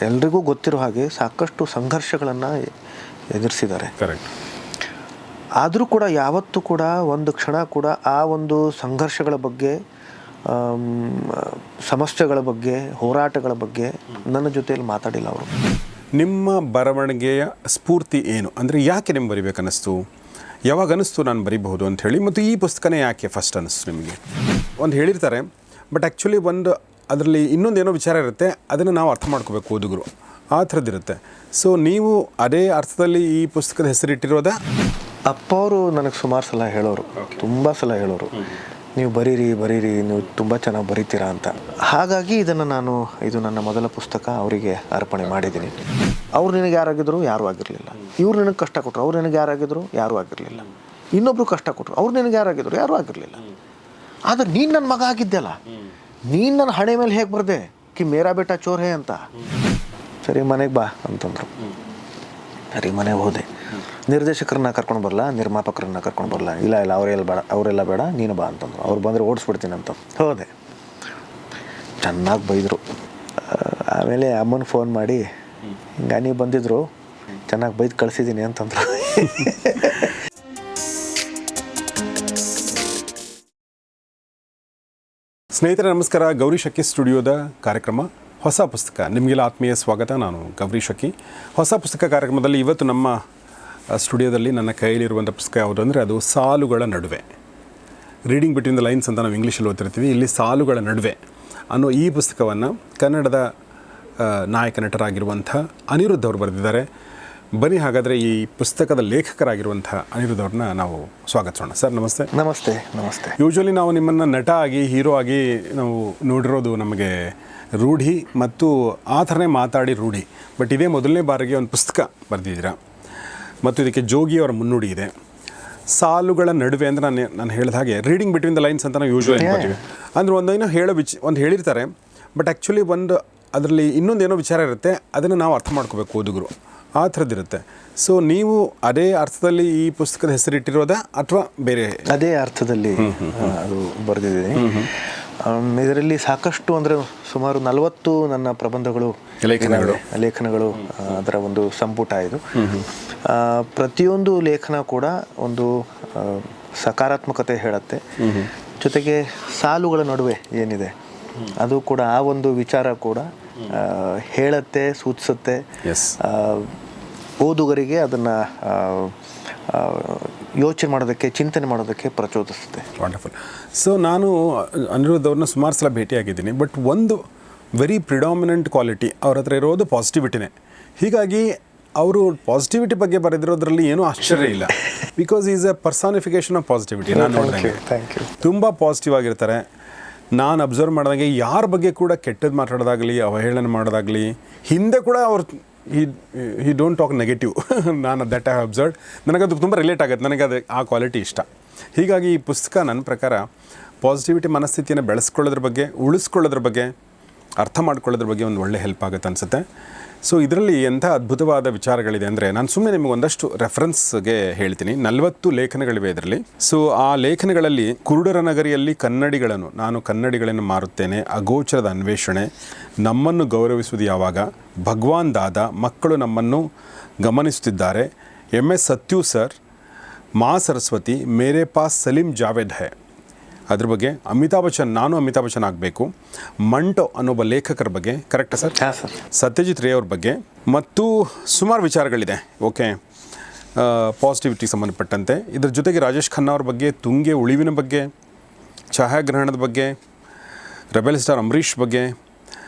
ಎಲ್ರಿಗೂ ಗೊತ್ತಿರೋ ಹಾಗೆ ಸಾಕಷ್ಟು ಸಂಘರ್ಷಗಳನ್ನು ಎದುರಿಸಿದ್ದಾರೆ. ಕರೆಕ್ಟ್. ಆದರೂ ಕೂಡ ಯಾವತ್ತೂ ಕೂಡ ಒಂದು ಕ್ಷಣ ಕೂಡ ಆ ಒಂದು ಸಂಘರ್ಷಗಳ ಬಗ್ಗೆ, ಸಮಸ್ಯೆಗಳ ಬಗ್ಗೆ, ಹೋರಾಟಗಳ ಬಗ್ಗೆ ನನ್ನ ಜೊತೆಯಲ್ಲಿ ಮಾತಾಡಿಲ್ಲ ಅವರು. ನಿಮ್ಮ ಬರವಣಿಗೆಯ ಸ್ಫೂರ್ತಿ ಏನು? ಅಂದರೆ ಯಾಕೆ ನಿಮ್ಗೆ ಬರಿಬೇಕನ್ನಿಸ್ತು? ಯಾವಾಗ ಅನ್ನಿಸ್ತು ನಾನು ಬರಿಬಹುದು ಅಂತ ಹೇಳಿ? ಮತ್ತು ಈ ಪುಸ್ತಕನೇ ಯಾಕೆ ಫಸ್ಟ್ ಅನ್ನಿಸ್ತು ನಿಮಗೆ? ಒಂದು ಹೇಳಿರ್ತಾರೆ, ಬಟ್ ಆ್ಯಕ್ಚುಲಿ ಅದರಲ್ಲಿ ಇನ್ನೊಂದೇನೋ ವಿಚಾರ ಇರುತ್ತೆ, ಅದನ್ನು ನಾವು ಅರ್ಥ ಮಾಡ್ಕೋಬೇಕು ಓದುಗರು, ಆ ಥರದ್ದಿರುತ್ತೆ. ಸೊ ನೀವು ಅದೇ ಅರ್ಥದಲ್ಲಿ ಈ ಪುಸ್ತಕದ ಹೆಸರಿಟ್ಟಿರೋದಾ? ಅಪ್ಪ ಅವರು ನನಗೆ ಸುಮಾರು ಸಲ ಹೇಳೋರು, ತುಂಬ ಸಲ ಹೇಳೋರು, ನೀವು ಬರೀರಿ ನೀವು ತುಂಬ ಚೆನ್ನಾಗಿ ಬರೀತೀರಾ ಅಂತ. ಹಾಗಾಗಿ ಇದು ನನ್ನ ಮೊದಲ ಪುಸ್ತಕ ಅವರಿಗೆ ಅರ್ಪಣೆ ಮಾಡಿದ್ದೀನಿ. ಅವ್ರು ನಿನಗೆ ಯಾರಾಗಿದ್ರು? ಯಾರೂ ಆಗಿರಲಿಲ್ಲ. ಇವ್ರು ನಿನಗೆ ಕಷ್ಟ ಕೊಟ್ಟರು, ಅವ್ರು ನಿನಗೆ ಯಾರಾಗಿದ್ರು? ಯಾರೂ ಆಗಿರಲಿಲ್ಲ. ಇನ್ನೊಬ್ರು ಕಷ್ಟ ಕೊಟ್ಟರು, ಅವ್ರು ನಿನಗೆ ಯಾರಾಗಿದ್ರು? ಯಾರೂ ಆಗಿರಲಿಲ್ಲ. ಆದರೆ ನೀನು ನನ್ನ ಮಗ ಆಗಿದ್ದೆಲ್ಲ, ನೀನು ನನ್ನ ಹಣೆ ಮೇಲೆ ಹೇಗೆ ಬರದೆ ಕಿ ಮೇರಾ ಬೇಟ ಚೋರ್ ಹೇ ಅಂತ. ಸರಿ ಮನೆಗೆ ಬಾ ಅಂತಂದರು. ಸರಿ ಮನೆಗೆ ಹೋದೆ. ನಿರ್ದೇಶಕರನ್ನ ಕರ್ಕೊಂಡು ಬರಲ್ಲ, ನಿರ್ಮಾಪಕರನ್ನ ಕರ್ಕೊಂಡು ಬರಲ್ಲ. ಇಲ್ಲ ಅವರೆಲ್ಲ ಬೇಡ, ನೀನು ಬಾ ಅಂತಂದರು. ಅವ್ರು ಬಂದರೆ ಓಡಿಸ್ಬಿಡ್ತೀನಿ ಅಂತ ಹೋದೆ. ಚೆನ್ನಾಗಿ ಬೈದರು. ಆಮೇಲೆ ಅಮ್ಮನ ಫೋನ್ ಮಾಡಿ, ಹಿಂಗೆ ನೀವು ಬಂದಿದ್ರು, ಚೆನ್ನಾಗಿ ಬೈದು ಕಳಿಸಿದ್ದೀನಿ ಅಂತಂದರು. ಸ್ನೇಹಿತರೆ ನಮಸ್ಕಾರ. ಗೌರಿ ಶಕ್ಕಿ ಸ್ಟುಡಿಯೋದ ಕಾರ್ಯಕ್ರಮ ಹೊಸ ಪುಸ್ತಕ, ನಿಮಗೆಲ್ಲ ಆತ್ಮೀಯ ಸ್ವಾಗತ. ನಾನು ಗೌರಿ ಶಕ್ಕಿ. ಹೊಸ ಪುಸ್ತಕ ಕಾರ್ಯಕ್ರಮದಲ್ಲಿ ಇವತ್ತು ನಮ್ಮ ಸ್ಟುಡಿಯೋದಲ್ಲಿ ನನ್ನ ಕೈಯಲ್ಲಿರುವಂಥ ಪುಸ್ತಕ ಯಾವುದು ಅಂದರೆ ಅದು ಸಾಲುಗಳ ನಡುವೆ, ರೀಡಿಂಗ್ ಬಿಟ್ವೀನ್ ದ ಲೈನ್ಸ್ ಅಂತ ನಾವು ಇಂಗ್ಲೀಷಲ್ಲಿ ಓದ್ತಿರ್ತೀವಿ. ಇಲ್ಲಿ ಸಾಲುಗಳ ನಡುವೆ ಅನ್ನೋ ಈ ಪುಸ್ತಕವನ್ನು ಕನ್ನಡದ ನಾಯಕ ನಟರಾಗಿರುವಂಥ ಅನಿರುದ್ಧ್ ಅವರು ಬರೆದಿದ್ದಾರೆ. ಬನ್ನಿ ಹಾಗಾದರೆ ಈ ಪುಸ್ತಕದ ಲೇಖಕರಾಗಿರುವಂಥ ಅನಿರುದ್ಧ್ ಅವ್ರನ್ನ ನಾವು ಸ್ವಾಗತಿಸೋಣ. ಸರ್ ನಮಸ್ತೆ. ನಮಸ್ತೆ. ನಮಸ್ತೆ. ಯೂಶ್ವಲಿ ನಾವು ನಿಮ್ಮನ್ನು ನಟ ಆಗಿ, ಹೀರೋ ಆಗಿ ನಾವು ನೋಡಿರೋದು ನಮಗೆ ರೂಢಿ, ಮತ್ತು ಆ ಥರನೇ ಮಾತಾಡಿ ರೂಢಿ. ಬಟ್ ಇದೇ ಮೊದಲನೇ ಬಾರಿಗೆ ಒಂದು ಪುಸ್ತಕ ಬರೆದಿದ್ದೀರಾ, ಮತ್ತು ಇದಕ್ಕೆ ಜೋಗಿ ಅವರ ಮುನ್ನುಡಿ ಇದೆ. ಸಾಲುಗಳ ನಡುವೆ ಅಂದರೆ ನಾನು ಹೇಳಿದ ಹಾಗೆ ರೀಡಿಂಗ್ ಬಿಟ್ವೀನ್ ದ ಲೈನ್ಸ್ ಅಂತ ನಾವು ಯೂಶ್ವಲಿ ಅನ್ಕೋತೀವಿ. ಅಂದರೆ ಒಂದು ಹೇಳಿರ್ತಾರೆ, ಬಟ್ ಆ್ಯಕ್ಚುಲಿ ಅದರಲ್ಲಿ ಇನ್ನೊಂದೇನೋ ವಿಚಾರ ಇರುತ್ತೆ, ಅದನ್ನು ನಾವು ಅರ್ಥ ಮಾಡ್ಕೋಬೇಕು ಓದುಗರು, ಆ ಥರದ್ದಿರುತ್ತೆ. ಸೊ ನೀವು ಅದೇ ಅರ್ಥದಲ್ಲಿ ಈ ಪುಸ್ತಕದ ಹೆಸರಿಟ್ಟಿರೋದಾ ಅಥವಾ ಬೇರೆ? ಅದೇ ಅರ್ಥದಲ್ಲಿ ಅದು ಬರೆದಿದ್ದೀನಿ. ಇದರಲ್ಲಿ ಸಾಕಷ್ಟು ಅಂದರೆ ಸುಮಾರು 40 ನನ್ನ ಪ್ರಬಂಧಗಳು, ಲೇಖನಗಳು ಅದರ ಒಂದು ಸಂಪುಟ ಇದು. ಪ್ರತಿಯೊಂದು ಲೇಖನ ಕೂಡ ಒಂದು ಸಕಾರಾತ್ಮಕತೆ ಹೇಳುತ್ತೆ, ಜೊತೆಗೆ ಸಾಲುಗಳ ನಡುವೆ ಏನಿದೆ ಅದು ಕೂಡ ಆ ಒಂದು ವಿಚಾರ ಕೂಡ ಹೇಳುತ್ತೆ, ಸೂಚಿಸುತ್ತೆ. ಓದುಗರಿಗೆ ಅದನ್ನು ಯೋಚನೆ ಮಾಡೋದಕ್ಕೆ, ಚಿಂತನೆ ಮಾಡೋದಕ್ಕೆ ಪ್ರಚೋದಿಸುತ್ತೆ. ವಂಡರ್ಫುಲ್. ಸೊ ನಾನು ಅನಿರುದ್ಧ್ ಅವ್ರನ್ನ ಸುಮಾರು ಸಲ ಭೇಟಿಯಾಗಿದ್ದೀನಿ, ಬಟ್ ಒಂದು ವೆರಿ ಪ್ರಿಡಾಮಿನೆಂಟ್ ಕ್ವಾಲಿಟಿ ಅವ್ರ ಹತ್ರ ಇರೋದು ಪಾಸಿಟಿವಿಟಿನೇ. ಹೀಗಾಗಿ ಅವರು ಪಾಸಿಟಿವಿಟಿ ಬಗ್ಗೆ ಬರೆದಿರೋದ್ರಲ್ಲಿ ಏನೂ ಆಶ್ಚರ್ಯ ಇಲ್ಲ. Because is A personification of positivity. ನಾನು ನೋಡಿದಂಗೆ ತುಂಬ ಪಾಸಿಟಿವ್ ಆಗಿರ್ತಾರೆ. ನಾನು ಅಬ್ಸರ್ವ್ ಮಾಡಿದಂಗೆ ಯಾರ ಬಗ್ಗೆ ಕೂಡ ಕೆಟ್ಟದ್ದು ಮಾತಾಡೋದಾಗಲಿ, ಅವಹೇಳನ ಮಾಡೋದಾಗಲಿ, ಹಿಂದೆ ಕೂಡ ಅವ್ರು ಹಿ ಡೋಂಟ್ ಟಾಕ್ ನೆಗೆಟಿವ್. ನಾನು ದಟ್ ಐ ಹ್ಯಾವ್ ಅಬ್ಸರ್ವ್ಡ್. ನನಗದು ತುಂಬ ರಿಲೇಟ್ ಆಗುತ್ತೆ, ನನಗೆ ಆ ಕ್ವಾಲಿಟಿ ಇಷ್ಟ. ಹೀಗಾಗಿ ಈ ಪುಸ್ತಕ ನನ್ನ ಪ್ರಕಾರ ಪಾಸಿಟಿವಿಟಿ ಮನಸ್ಥಿತಿಯನ್ನು ಬೆಳೆಸ್ಕೊಳ್ಳೋದ್ರ ಬಗ್ಗೆ, ಉಳಿಸ್ಕೊಳ್ಳೋದ್ರ ಬಗ್ಗೆ, ಅರ್ಥ ಮಾಡ್ಕೊಳ್ಳೋದ್ರ ಬಗ್ಗೆ ಒಂದು ಒಳ್ಳೆ ಹೆಲ್ಪ್ ಆಗುತ್ತೆ ಅನಿಸುತ್ತೆ. ಸೊ ಇದರಲ್ಲಿ ಎಂಥ ಅದ್ಭುತವಾದ ವಿಚಾರಗಳಿದೆ ಅಂದರೆ, ನಾನು ಸುಮ್ಮನೆ ನಿಮಗೆ ಒಂದಷ್ಟು ರೆಫರೆನ್ಸ್ಗೆ ಹೇಳ್ತೀನಿ. 40 ಲೇಖನಗಳಿವೆ ಇದರಲ್ಲಿ. ಸೊ ಆ ಲೇಖನಗಳಲ್ಲಿ ಕುರುಡರ ನಗರಿಯಲ್ಲಿ ನಾನು ಕನ್ನಡಿಗಳನ್ನು ಮಾರುತ್ತೇನೆ, ಅಗೋಚರದ ಅನ್ವೇಷಣೆ, ನಮ್ಮನ್ನು ಗೌರವಿಸುವುದು ಯಾವಾಗ, ಭಗವಾನ್ ದಾದಾ, ಮಕ್ಕಳು ನಮ್ಮನ್ನು ಗಮನಿಸುತ್ತಿದ್ದಾರೆ, MS ಸತ್ಯು ಸರ್, ಮಾ ಸರಸ್ವತಿ, ಮೇರೆ ಪಾಸ್ ಸಲೀಂ ಜಾವೇದ್ ಹೈ, ಅದ್ರ ಬಗ್ಗೆ ನಾನು ಅಮಿತಾಬ್ ಬಚ್ಚನ್ ಆಗಬೇಕು, ಮಂಟೋ ಅನ್ನೊಬ್ಬ ಲೇಖಕರ ಬಗ್ಗೆ, ಕರೆಕ್ಟಾ ಸರ್? ಸತ್ಯಜಿತ್ ರೇ ಅವ್ರ ಬಗ್ಗೆ, ಮತ್ತು ಸುಮಾರು ವಿಚಾರಗಳಿದೆ. ಓಕೆ, ಪಾಸಿಟಿವಿಟಿಗೆ ಸಂಬಂಧಪಟ್ಟಂತೆ. ಇದ್ರ ಜೊತೆಗೆ ರಾಜೇಶ್ ಖನ್ನಾ ಅವ್ರ ಬಗ್ಗೆ, ತುಂಗೆ ಉಳಿವಿನ ಬಗ್ಗೆ, ಛಾಯಾಗ್ರಹಣದ ಬಗ್ಗೆ, ರೆಬೆಲ್ ಸ್ಟಾರ್ ಅಂಬರೀಷ್ ಬಗ್ಗೆ.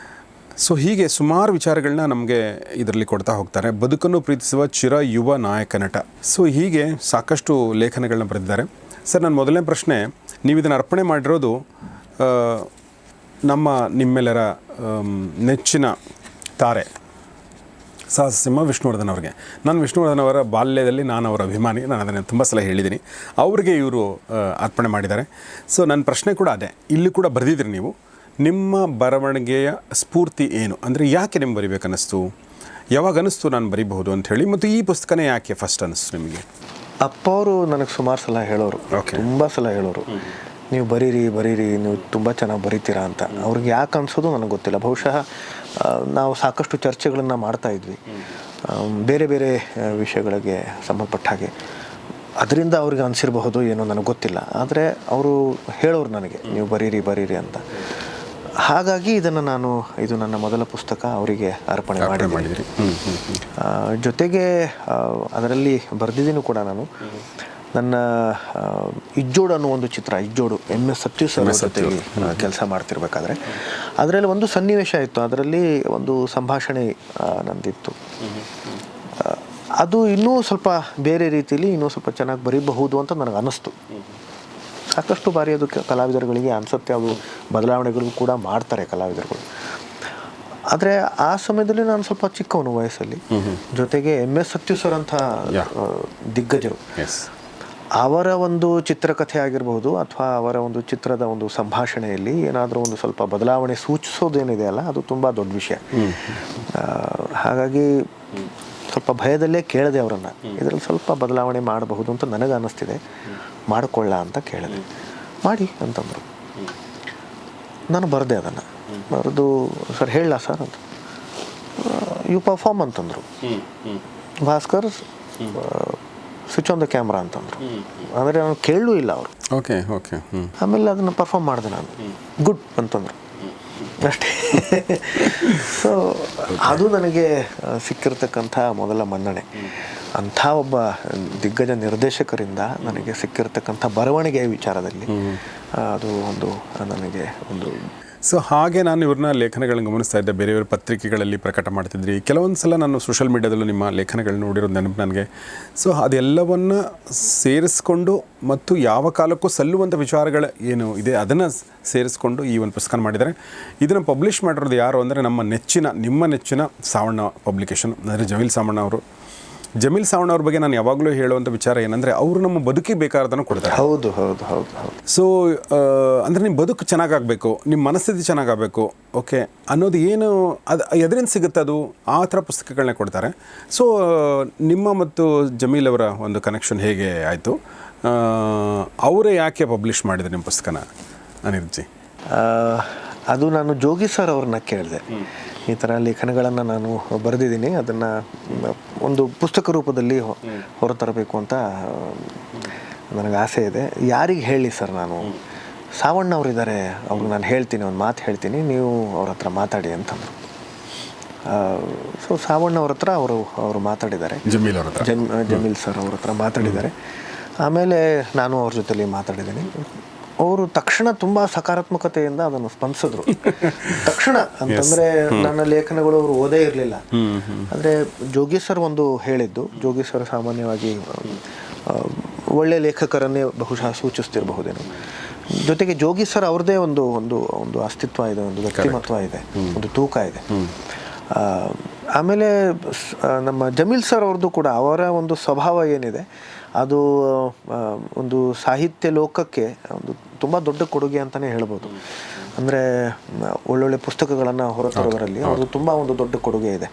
ಸೊ ಹೀಗೆ ಸುಮಾರು ವಿಚಾರಗಳನ್ನ ನಮಗೆ ಇದರಲ್ಲಿ ಕೊಡ್ತಾ ಹೋಗ್ತಾರೆ. ಬದುಕನ್ನು ಪ್ರೀತಿಸುವ ಚಿರ ಯುವ ನಾಯಕ ನಟ. ಸೊ ಹೀಗೆ ಸಾಕಷ್ಟು ಲೇಖನಗಳನ್ನ ಬರೆದಿದ್ದಾರೆ. ಸರ್, ನನ್ನ ಮೊದಲನೇ ಪ್ರಶ್ನೆ, ನೀವು ಇದನ್ನು ಅರ್ಪಣೆ ಮಾಡಿರೋದು ನಿಮ್ಮೆಲ್ಲರ ನೆಚ್ಚಿನ ತಾರೆ ಸಾಹಸ ವಿಷ್ಣುವರ್ಧನ್ ಅವ್ರಿಗೆ. ನಾನು ವಿಷ್ಣುವರ್ಧನ್ ಅವರ ಬಾಲ್ಯದಲ್ಲಿ ನಾನು ಅವರ ಅಭಿಮಾನಿ, ನಾನು ಅದನ್ನು ತುಂಬ ಸಲ ಹೇಳಿದ್ದೀನಿ. ಅವ್ರಿಗೆ ಇವರು ಅರ್ಪಣೆ ಮಾಡಿದ್ದಾರೆ. ಸೊ ನನ್ನ ಪ್ರಶ್ನೆ ಕೂಡ ಅದೇ, ಇಲ್ಲಿ ಕೂಡ ಬರೆದಿದ್ರಿ ನೀವು. ನಿಮ್ಮ ಬರವಣಿಗೆಯ ಸ್ಫೂರ್ತಿ ಏನು? ಅಂದರೆ ಯಾಕೆ ನಿಮ್ಗೆ ಬರಿಬೇಕನ್ನಿಸ್ತು? ಯಾವಾಗ ಅನ್ನಿಸ್ತು ನಾನು ಬರಿಬಹುದು ಅಂತ ಹೇಳಿ? ಮತ್ತು ಈ ಪುಸ್ತಕನೇ ಯಾಕೆ ಫಸ್ಟ್ ಅನ್ನಿಸ್ತು ನಿಮಗೆ? ಅಪ್ಪ ಅವರು ನನಗೆ ಸುಮಾರು ಸಲ ಹೇಳೋರು, ತುಂಬ ಸಲ ಹೇಳೋರು, ನೀವು ಬರೀರಿ ನೀವು ತುಂಬ ಚೆನ್ನಾಗಿ ಬರೀತೀರಾ ಅಂತ. ಅವ್ರಿಗೆ ಯಾಕೆ ಅನಿಸೋದು ನನಗೆ ಗೊತ್ತಿಲ್ಲ. ಬಹುಶಃ ನಾವು ಸಾಕಷ್ಟು ಚರ್ಚೆಗಳನ್ನು ಮಾಡ್ತಾ ಇದ್ವಿ ಬೇರೆ ಬೇರೆ ವಿಷಯಗಳಿಗೆ ಸಂಬಂಧಪಟ್ಟ ಹಾಗೆ. ಅದರಿಂದ ಅವ್ರಿಗೆ ಅನಿಸಿರಬಹುದು ಏನೋ ನನಗೆ ಗೊತ್ತಿಲ್ಲ. ಆದರೆ ಅವರು ಹೇಳೋರು ನನಗೆ ನೀವು ಬರೀರಿ ಅಂತ. ಹಾಗಾಗಿ ಇದು ನನ್ನ ಮೊದಲ ಪುಸ್ತಕ ಅವರಿಗೆ ಅರ್ಪಣೆ ಮಾಡಿದ್ದೀನಿ. ಜೊತೆಗೆ ಅದರಲ್ಲಿ ಬರೆದಿದ್ದೀನಿ ಕೂಡ ನಾನು. ನನ್ನ ಇಜ್ಜೋಡು ಅನ್ನೋ ಒಂದು ಚಿತ್ರ, ಇಜ್ಜೋಡು MS ಸತ್ಯು ಸರ್ ಜೊತೆಗೆ ಕೆಲಸ ಮಾಡ್ತಿರ್ಬೇಕಾದ್ರೆ ಅದರಲ್ಲಿ ಒಂದು ಸನ್ನಿವೇಶ ಇತ್ತು. ಅದರಲ್ಲಿ ಒಂದು ಸಂಭಾಷಣೆ ನಂದಿತ್ತು. ಅದು ಇನ್ನೂ ಸ್ವಲ್ಪ ಬೇರೆ ರೀತಿಯಲ್ಲಿ ಇನ್ನೂ ಸ್ವಲ್ಪ ಚೆನ್ನಾಗಿ ಬರೀಬಹುದು ಅಂತ ನನಗೆ ಅನ್ನಿಸ್ತು. ಸಾಕಷ್ಟು ಬಾರಿ ಅದು ಕಲಾವಿದರುಗಳಿಗೆ ಅನಿಸುತ್ತೆ, ಅದು ಬದಲಾವಣೆಗಳು ಕೂಡ ಮಾಡ್ತಾರೆ ಕಲಾವಿದರುಗಳು. ಆದರೆ ಆ ಸಮಯದಲ್ಲಿ ನಾನು ಸ್ವಲ್ಪ ಚಿಕ್ಕವನು ವಯಸ್ಸಲ್ಲಿ. ಜೊತೆಗೆ MS ಸತ್ಯು ಸರ್ ಅಂತ ದಿಗ್ಗಜರು, ಅವರ ಒಂದು ಚಿತ್ರಕಥೆ ಆಗಿರಬಹುದು ಅಥವಾ ಅವರ ಒಂದು ಚಿತ್ರದ ಒಂದು ಸಂಭಾಷಣೆಯಲ್ಲಿ ಏನಾದರೂ ಒಂದು ಸ್ವಲ್ಪ ಬದಲಾವಣೆ ಸೂಚಿಸೋದೇನಿದೆ ಅಲ್ಲ, ಅದು ತುಂಬ ದೊಡ್ಡ ವಿಷಯ. ಹಾಗಾಗಿ ಸ್ವಲ್ಪ ಭಯದಲ್ಲೇ ಕೇಳಿದೆ ಅವರನ್ನು, ಇದರಲ್ಲಿ ಸ್ವಲ್ಪ ಬದಲಾವಣೆ ಮಾಡಬಹುದು ಅಂತ ನನಗೆ ಅನ್ನಿಸ್ತಿದೆ, ಮಾಡಿಕೊಳ್ಳ ಅಂತ ಕೇಳಿದೆ. ಮಾಡಿ ಅಂತಂದರು. ನಾನು ಬರೆದೆ. ಅದನ್ನು ಬರೆದು ಸರ್ ಹೇಳಲ್ಲ ಸರ್ ಅಂತ, ಯು ಪರ್ಫಾರ್ಮ್ ಅಂತಂದರು. Bhaskar switch on the camera ಅಂತಂದರು. ಅಂದರೆ ನಾನು ಕೇಳಲೂ ಇಲ್ಲ ಅವರು. ಓಕೆ. ಆಮೇಲೆ ಅದನ್ನು ಪರ್ಫಾರ್ಮ್ ಮಾಡಿದೆ ನಾನು. ಗುಡ್ ಅಂತಂದರು ಅಷ್ಟೇ. ಸೊ ಅದು ನನಗೆ ಸಿಕ್ಕಿರ್ತಕ್ಕಂಥ ಮೊದಲ ಮನ್ನಣೆ. ಅಂಥ ಒಬ್ಬ ದಿಗ್ಗಜ ನಿರ್ದೇಶಕರಿಂದ ನನಗೆ ಸಿಕ್ಕಿರ್ತಕ್ಕಂಥ ಬರವಣಿಗೆಯ ವಿಚಾರದಲ್ಲಿ ಅದು ಒಂದು ನನಗೆ ಒಂದು. ಸೊ ಹಾಗೆ ನಾನು ಇವ್ರನ್ನ ಲೇಖನಗಳನ್ನ ಗಮನಿಸ್ತಾ ಇದ್ದೆ, ಬೇರೆ ಬೇರೆ ಪತ್ರಿಕೆಗಳಲ್ಲಿ ಪ್ರಕಟ ಮಾಡ್ತಿದ್ರಿ. ಕೆಲವೊಂದು ಸಲ ನಾನು ಸೋಷಲ್ ಮೀಡಿಯಾದಲ್ಲೂ ನಿಮ್ಮ ಲೇಖನಗಳನ್ನ ನೋಡಿರೋದು ನೆನಪು ನನಗೆ. ಸೊ ಅದೆಲ್ಲವನ್ನು ಸೇರಿಸ್ಕೊಂಡು ಮತ್ತು ಯಾವ ಕಾಲಕ್ಕೂ ಸಲ್ಲುವಂಥ ವಿಚಾರಗಳು ಏನು ಇದೆ ಅದನ್ನು ಸೇರಿಸ್ಕೊಂಡು ಈ ಒಂದು ಪುಸ್ತಕ ಮಾಡಿದ್ದಾರೆ. ಇದನ್ನು ಪಬ್ಲಿಷ್ ಮಾಡಿರೋದು ಯಾರು ಅಂದರೆ ನಿಮ್ಮ ನೆಚ್ಚಿನ ಸಾವಣ್ಣ ಪಬ್ಲಿಕೇಶನ್, ಅಂದರೆ ಜಮೀಲ್ ಸಾವಣ್ಣ ಅವರು. ಜಮೀಲ್ ಸಾವಣ್ಣ ಅವ್ರ ಬಗ್ಗೆ ನಾನು ಯಾವಾಗಲೂ ಹೇಳುವಂಥ ವಿಚಾರ ಏನಂದರೆ, ಅವರು ನಮ್ಮ ಬದುಕಿಗೆ ಬೇಕಾದನ್ನು ಕೊಡ್ತಾರೆ. ಹೌದು. ಸೊ ಅಂದರೆ ನಿಮ್ಮ ಬದುಕು ಚೆನ್ನಾಗಾಗಬೇಕು, ನಿಮ್ಮ ಮನಸ್ಥಿತಿ ಚೆನ್ನಾಗಾಗಬೇಕು, ಓಕೆ ಅನ್ನೋದು ಏನು ಅದು ಎದರಿಂದ ಸಿಗುತ್ತೆ, ಅದು ಆ ಥರ ಪುಸ್ತಕಗಳನ್ನ ಕೊಡ್ತಾರೆ. ಸೊ ನಿಮ್ಮ ಮತ್ತು ಜಮೀಲ್ ಅವರ ಒಂದು ಕನೆಕ್ಷನ್ ಹೇಗೆ ಆಯಿತು? ಅವರೇ ಯಾಕೆ ಪಬ್ಲಿಷ್ ಮಾಡಿದ್ರು ನಿಮ್ಮ ಪುಸ್ತಕನ ಅನಿರುದ್ಧ್ ಜಿ? ಅದು ನಾನು ಜೋಗಿ ಸರ್ ಅವ್ರನ್ನ ಕೇಳಿದೆ. ಈ ಥರ ಲೇಖನಗಳನ್ನು ನಾನು ಬರೆದಿದ್ದೀನಿ, ಅದನ್ನು ಒಂದು ಪುಸ್ತಕ ರೂಪದಲ್ಲಿ ಹೊರತರಬೇಕು ಅಂತ ನನಗೆ ಆಸೆ ಇದೆ. ಯಾರಿಗೆ ಹೇಳಿ ಸರ್? ನಾನು ಸಾವಣ್ಣ ಅವರಿದ್ದಾರೆ, ಅವ್ರಿಗೆ ನಾನು ಹೇಳ್ತೀನಿ, ಒಂದು ಮಾತು ಹೇಳ್ತೀನಿ, ನೀವು ಅವ್ರ ಹತ್ರ ಮಾತಾಡಿ ಅಂತಂದರು. ಸೊ ಸಾವಣ್ಣ ಅವ್ರ ಹತ್ರ ಅವರು ಮಾತಾಡಿದ್ದಾರೆ, ಜಮೀಲ್ ಸರ್ ಅವ್ರ ಹತ್ರ ಮಾತಾಡಿದ್ದಾರೆ. ಆಮೇಲೆ ನಾನು ಅವ್ರ ಜೊತೆಲಿ ಮಾತಾಡಿದ್ದೀನಿ. ಅವರು ತಕ್ಷಣ ತುಂಬ ಸಕಾರಾತ್ಮಕತೆಯಿಂದ ಅದನ್ನು ಸ್ಪಂದಿಸಿದ್ರು. ತಕ್ಷಣ ಅಂತಂದರೆ ನನ್ನ ಲೇಖನಗಳು ಅವರು ಓದೇ ಇರಲಿಲ್ಲ. ಅಂದರೆ ಜೋಗಿ ಸರ್ ಒಂದು ಹೇಳಿದ್ದು, ಜೋಗಿ ಸರ್ ಸಾಮಾನ್ಯವಾಗಿ ಒಳ್ಳೆಯ ಲೇಖಕರನ್ನೇ ಬಹುಶಃ ಸೂಚಿಸ್ತಿರಬಹುದೇನೋ. ಜೊತೆಗೆ ಜೋಗಿ ಸರ್ ಅವ್ರದ್ದೇ ಒಂದು ಒಂದು ಒಂದು ಅಸ್ತಿತ್ವ ಇದೆ, ಒಂದು ವ್ಯಕ್ತಿಮತ್ವ ಇದೆ, ಒಂದು ತೂಕ ಇದೆ. ಆಮೇಲೆ ನಮ್ಮ ಜಮೀಲ್ ಸರ್ ಅವ್ರದ್ದು ಕೂಡ ಅವರ ಒಂದು ಸ್ವಭಾವ ಏನಿದೆ ಅದು ಒಂದು ಸಾಹಿತ್ಯ ಲೋಕಕ್ಕೆ ಒಂದು ತುಂಬ ದೊಡ್ಡ ಕೊಡುಗೆ ಅಂತಲೇ ಹೇಳ್ಬೋದು. ಅಂದರೆ ಒಳ್ಳೊಳ್ಳೆ ಪುಸ್ತಕಗಳನ್ನು ಹೊರತರೋದರಲ್ಲಿ ಅವ್ರದ್ದು ತುಂಬ ಒಂದು ದೊಡ್ಡ ಕೊಡುಗೆ ಇದೆ.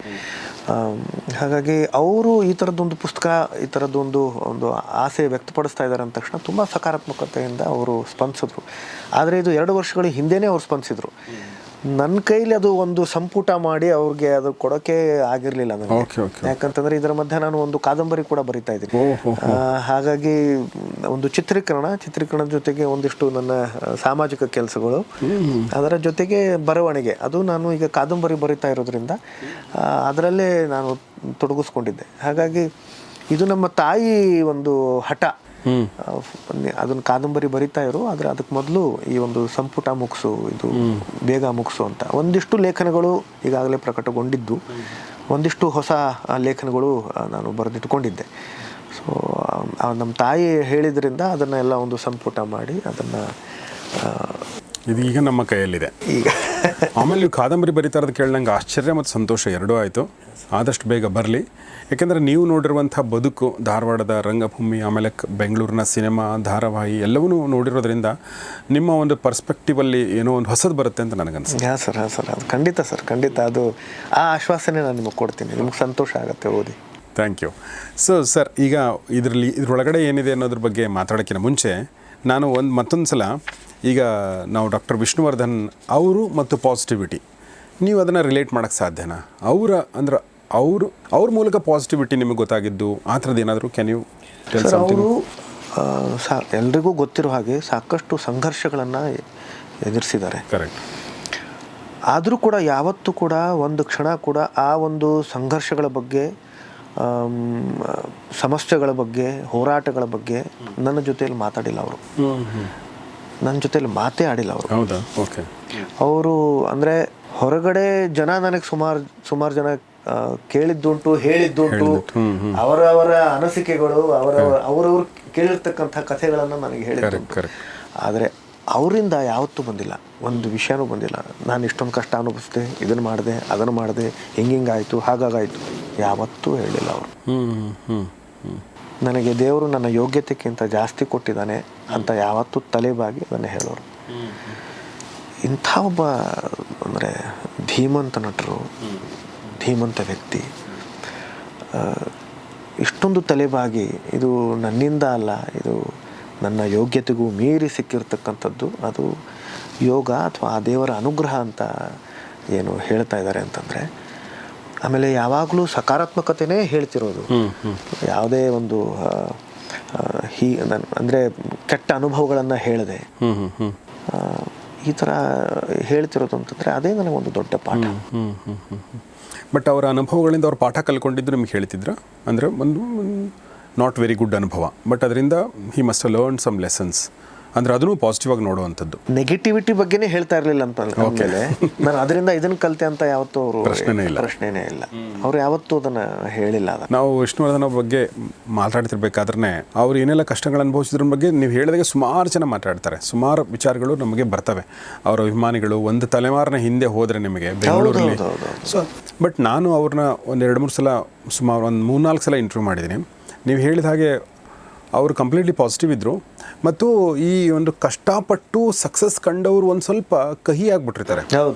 ಹಾಗಾಗಿ ಅವರು ಈ ಥರದ್ದೊಂದು ಪುಸ್ತಕ, ಈ ಥರದ್ದೊಂದು ಒಂದು ಆಸೆ ವ್ಯಕ್ತಪಡಿಸ್ತಾ ಇದ್ದಾರೆ ಅಂದ ತಕ್ಷಣ ತುಂಬ ಸಕಾರಾತ್ಮಕತೆಯಿಂದ ಅವರು ಸ್ಪಂದಿಸಿದ್ರು. ಆದರೆ ಇದು 2 ವರ್ಷಗಳ ಹಿಂದೆಯೇ ಅವ್ರು ಸ್ಪಂದಿಸಿದ್ರು. ನನ್ನ ಕೈಲಿ ಅದು ಒಂದು ಸಂಪುಟ ಮಾಡಿ ಅವ್ರಿಗೆ ಅದು ಕೊಡೋಕ್ಕೆ ಆಗಿರಲಿಲ್ಲ ನನಗೆ. ಯಾಕಂತಂದರೆ ಇದರ ಮಧ್ಯೆ ನಾನು ಒಂದು ಕಾದಂಬರಿ ಕೂಡ ಬರಿತಾ ಇದ್ದೀನಿ. ಹಾಗಾಗಿ ಒಂದು ಚಿತ್ರೀಕರಣದ ಜೊತೆಗೆ ಒಂದಿಷ್ಟು ನನ್ನ ಸಾಮಾಜಿಕ ಕೆಲಸಗಳು, ಅದರ ಜೊತೆಗೆ ಬರವಣಿಗೆ, ಅದು ನಾನು ಈಗ ಕಾದಂಬರಿ ಬರಿತಾ ಇರೋದ್ರಿಂದ ಅದರಲ್ಲೇ ನಾನು ತೊಡಗಿಸ್ಕೊಂಡಿದ್ದೆ. ಹಾಗಾಗಿ ಇದು ನಮ್ಮ ತಾಯಿ ಒಂದು ಹಠ. ಅದನ್ನು ಕಾದಂಬರಿ ಬರಿತಾ ಇರು, ಆದರೆ ಅದಕ್ಕೆ ಮೊದಲು ಈ ಒಂದು ಸಂಪುಟ ಮುಗಿಸು, ಇದು ಬೇಗ ಮುಗಿಸು ಅಂತ. ಒಂದಿಷ್ಟು ಲೇಖನಗಳು ಈಗಾಗಲೇ ಪ್ರಕಟಗೊಂಡಿದ್ದು, ಒಂದಿಷ್ಟು ಹೊಸ ಲೇಖನಗಳು ನಾನು ಬರೆದಿಟ್ಕೊಂಡಿದ್ದೆ. ಸೊ ನಮ್ಮ ತಾಯಿ ಹೇಳಿದ್ರಿಂದ ಅದನ್ನೆಲ್ಲ ಒಂದು ಸಂಪುಟ ಮಾಡಿ ಅದನ್ನು ಇದು ಈಗ ನಮ್ಮ ಕೈಯಲ್ಲಿದೆ. ಈಗ ಆಮೇಲೆ ನೀವು ಕಾದಂಬರಿ ಬರೀತಾ ಇರೋದು ಕೇಳಿ ನಂಗೆ ಆಶ್ಚರ್ಯ ಮತ್ತು ಸಂತೋಷ ಎರಡೂ ಆಯಿತು. ಆದಷ್ಟು ಬೇಗ ಬರಲಿ. ಯಾಕೆಂದರೆ ನೀವು ನೋಡಿರುವಂಥ ಬದುಕು, ಧಾರವಾಡದ ರಂಗಭೂಮಿ, ಆಮೇಲೆ ಬೆಂಗಳೂರಿನ ಸಿನಿಮಾ, ಧಾರಾವಾಹಿ ಎಲ್ಲವನ್ನೂ ನೋಡಿರೋದ್ರಿಂದ ನಿಮ್ಮ ಒಂದು ಪರ್ಸ್ಪೆಕ್ಟಿವಲ್ಲಿ ಏನೋ ಒಂದು ಹೊಸದು ಬರುತ್ತೆ ಅಂತ ನನಗನ್ಸುತ್ತೆ. ಹಾಂ ಸರ್, ಅದು ಖಂಡಿತ ಸರ್, ಖಂಡಿತ. ಅದು ಆ ಆಶ್ವಾಸನೆ ನಾನು ನಿಮಗೆ ಕೊಡ್ತೀನಿ, ನಿಮ್ಗೆ ಸಂತೋಷ ಆಗುತ್ತೆ ಓದಿ. Thank you. ಸೊ ಸರ್, ಈಗ ಇದರೊಳಗಡೆ ಏನಿದೆ ಅನ್ನೋದ್ರ ಬಗ್ಗೆ ಮಾತಾಡೋಕ್ಕಿಂತ ಮುಂಚೆ ನಾನು ಮತ್ತೊಂದು ಸಲ ಈಗ ನಾವು ಡಾಕ್ಟರ್ ವಿಷ್ಣುವರ್ಧನ್ ಅವರು ಮತ್ತು ಪಾಸಿಟಿವಿಟಿ, ನೀವು ಅದನ್ನು ರಿಲೇಟ್ ಮಾಡೋಕ್ಕೆ ಸಾಧ್ಯನಾ? ಅವ್ರ ಮೂಲಕ ಪಾಸಿಟಿವಿಟಿ ನಿಮಗೆ ಗೊತ್ತಾಗಿದ್ದು ಆ ಥರದ್ದು ಏನಾದರೂ ಕ್ಯಾನ್ ಯು ಟೆಲ್ ಸಮಥಿಂಗ್? ಅವರು ಎಲ್ರಿಗೂ ಗೊತ್ತಿರೋ ಹಾಗೆ ಸಾಕಷ್ಟು ಸಂಘರ್ಷಗಳನ್ನು ಎದುರಿಸಿದ್ದಾರೆ. ಕರೆಕ್ಟ್. ಆದರೂ ಕೂಡ ಯಾವತ್ತೂ ಕೂಡ ಒಂದು ಕ್ಷಣ ಕೂಡ ಆ ಒಂದು ಸಂಘರ್ಷಗಳ ಬಗ್ಗೆ, ಸಮಸ್ಯೆಗಳ ಬಗ್ಗೆ, ಹೋರಾಟಗಳ ಬಗ್ಗೆ ನನ್ನ ಜೊತೆಯಲ್ಲಿ ಮಾತಾಡಿಲ್ಲ ಅವರು. ನನ್ನ ಜೊತೆಯಲ್ಲಿ ಮಾತೇ ಆಡಿಲ್ಲ ಅವರು. ಹೌದಾ? ಓಕೆ. ಅವರು ಅಂದರೆ ಹೊರಗಡೆ ಜನ ನನಗೆ ಸುಮಾರು ಜನ ಕೇಳಿದ್ದುಂಟು, ಹೇಳಿದ್ದುಂಟು, ಅವರವರ ಅನಿಸಿಕೆಗಳು, ಅವರವ್ರು ಕೇಳಿರ್ತಕ್ಕಂಥ ಕಥೆಗಳನ್ನು ನನಗೆ ಹೇಳಿದ್ದುಂಟು. ಆದರೆ ಅವರಿಂದ ಯಾವತ್ತೂ ಬಂದಿಲ್ಲ, ಒಂದು ವಿಷಯನೂ ಬಂದಿಲ್ಲ. ನಾನು ಇಷ್ಟೊಂದು ಕಷ್ಟ ಅನುಭವಿಸಿದೆ, ಇದನ್ನು ಮಾಡಿದೆ, ಅದನ್ನು ಮಾಡಿದೆ, ಹಿಂಗಾಯಿತು, ಹಾಗಾಗಾಯಿತು, ಯಾವತ್ತೂ ಹೇಳಿಲ್ಲ ಅವರು. ನನಗೆ ದೇವರು ನನ್ನ ಯೋಗ್ಯತೆಗಿಂತ ಜಾಸ್ತಿ ಕೊಟ್ಟಿದ್ದಾನೆ ಅಂತ ಯಾವತ್ತೂ ತಲೆಬಾಗಿ ಅದನ್ನು ಹೇಳೋರು. ಇಂಥ ಒಬ್ಬ ಅಂದರೆ ಧೀಮಂತ ನಟರು, ಧೀಮಂತ ವ್ಯಕ್ತಿ ಇಷ್ಟೊಂದು ತಲೆಬಾಗಿ ಇದು ನನ್ನಿಂದ ಅಲ್ಲ, ಇದು ನನ್ನ ಯೋಗ್ಯತೆಗೂ ಮೀರಿ ಸಿಕ್ಕಿರ್ತಕ್ಕಂಥದ್ದು, ಅದು ಯೋಗ ಅಥವಾ ಆ ದೇವರ ಅನುಗ್ರಹ ಅಂತ ಏನು ಹೇಳ್ತಾ ಇದ್ದಾರೆ ಅಂತಂದರೆ, ಆಮೇಲೆ ಯಾವಾಗಲೂ ಸಕಾರಾತ್ಮಕತೆಯೇ ಹೇಳ್ತಿರೋದು. ಯಾವುದೇ ಒಂದು ಅಂದರೆ ಕೆಟ್ಟ ಅನುಭವಗಳನ್ನು ಹೇಳದೆ ಈ ಥರ ಹೇಳ್ತಿರೋದು ಅಂತಂದರೆ ಅದೇ ನನಗೊಂದು ದೊಡ್ಡ ಪಾಠ. ಬಟ್ ಅವರ ಅನುಭವಗಳಿಂದ ಅವ್ರ ಪಾಠ ಕಲ್ಕೊಂಡಿದ್ದು ನಿಮ್ಗೆ ಹೇಳ್ತಿದ್ರ? ಅಂದರೆ ಒಂದು ನಾಟ್ ವೆರಿ ಗುಡ್ ಅನುಭವ, ಬಟ್ ಅದರಿಂದ he must learn some lessons, ಅಂದರೆ ಅದನ್ನು ಪಾಸಿಟಿವ್ ಆಗಿ ನೋಡುವಂಥದ್ದು. ನೆಗೆಟಿವಿಟಿ ಬಗ್ಗೆನೇ ಹೇಳ್ತಾ ಇರಲಿಲ್ಲ ಅಂತ ಅಂದಮೇಲೆ ನಾನು ಅದರಿಂದ ಇದನ್ನು ಕಲಿತೆ ಅಂತ ಯಾವತ್ತೂ ಅವರು ಪ್ರಶ್ನೆನೇ ಇಲ್ಲ. ಅವ್ರು ಯಾವತ್ತೂ ಅದನ್ನು ಹೇಳಿಲ್ಲ. ನಾವು ವಿಷ್ಣುವರ್ಧನ್ ಬಗ್ಗೆ ಮಾತಾಡ್ತಿರ್ಬೇಕಾದ್ರೆ ಅವ್ರು ಏನೆಲ್ಲ ಕಷ್ಟಗಳು ಅನುಭವಿಸಿದ್ರ ಬಗ್ಗೆ ನೀವು ಹೇಳಿದಾಗ ಸುಮಾರು ಜನ ಮಾತಾಡ್ತಾರೆ, ಸುಮಾರು ವಿಚಾರಗಳು ನಮಗೆ ಬರ್ತವೆ. ಅವರ ಅಭಿಮಾನಿಗಳು ಒಂದು ತಲೆಮಾರಿನ ಹಿಂದೆ ಹೋದರೆ ನಿಮಗೆ ಬೆಂಗಳೂರಲ್ಲಿ. ಸೊ ಬಟ್ ನಾನು ಅವ್ರನ್ನ ಒಂದು 2-3 ಸಲ, ಸುಮಾರು ಒಂದು 3-4 ಸಲ ಇಂಟರ್ವ್ಯೂ ಮಾಡಿದ್ದೀನಿ. ನೀವು ಹೇಳಿದ ಹಾಗೆ ಅವರು ಕಂಪ್ಲೀಟ್ಲಿ ಪಾಸಿಟಿವ್ ಇದ್ದರು, ಮತ್ತು ಈ ಒಂದು ಕಷ್ಟಪಟ್ಟು ಸಕ್ಸಸ್ ಕಂಡವರು ಒಂದು ಸ್ವಲ್ಪ ಕಹಿ ಆಗಿಬಿಟ್ಟಿರ್ತಾರೆ.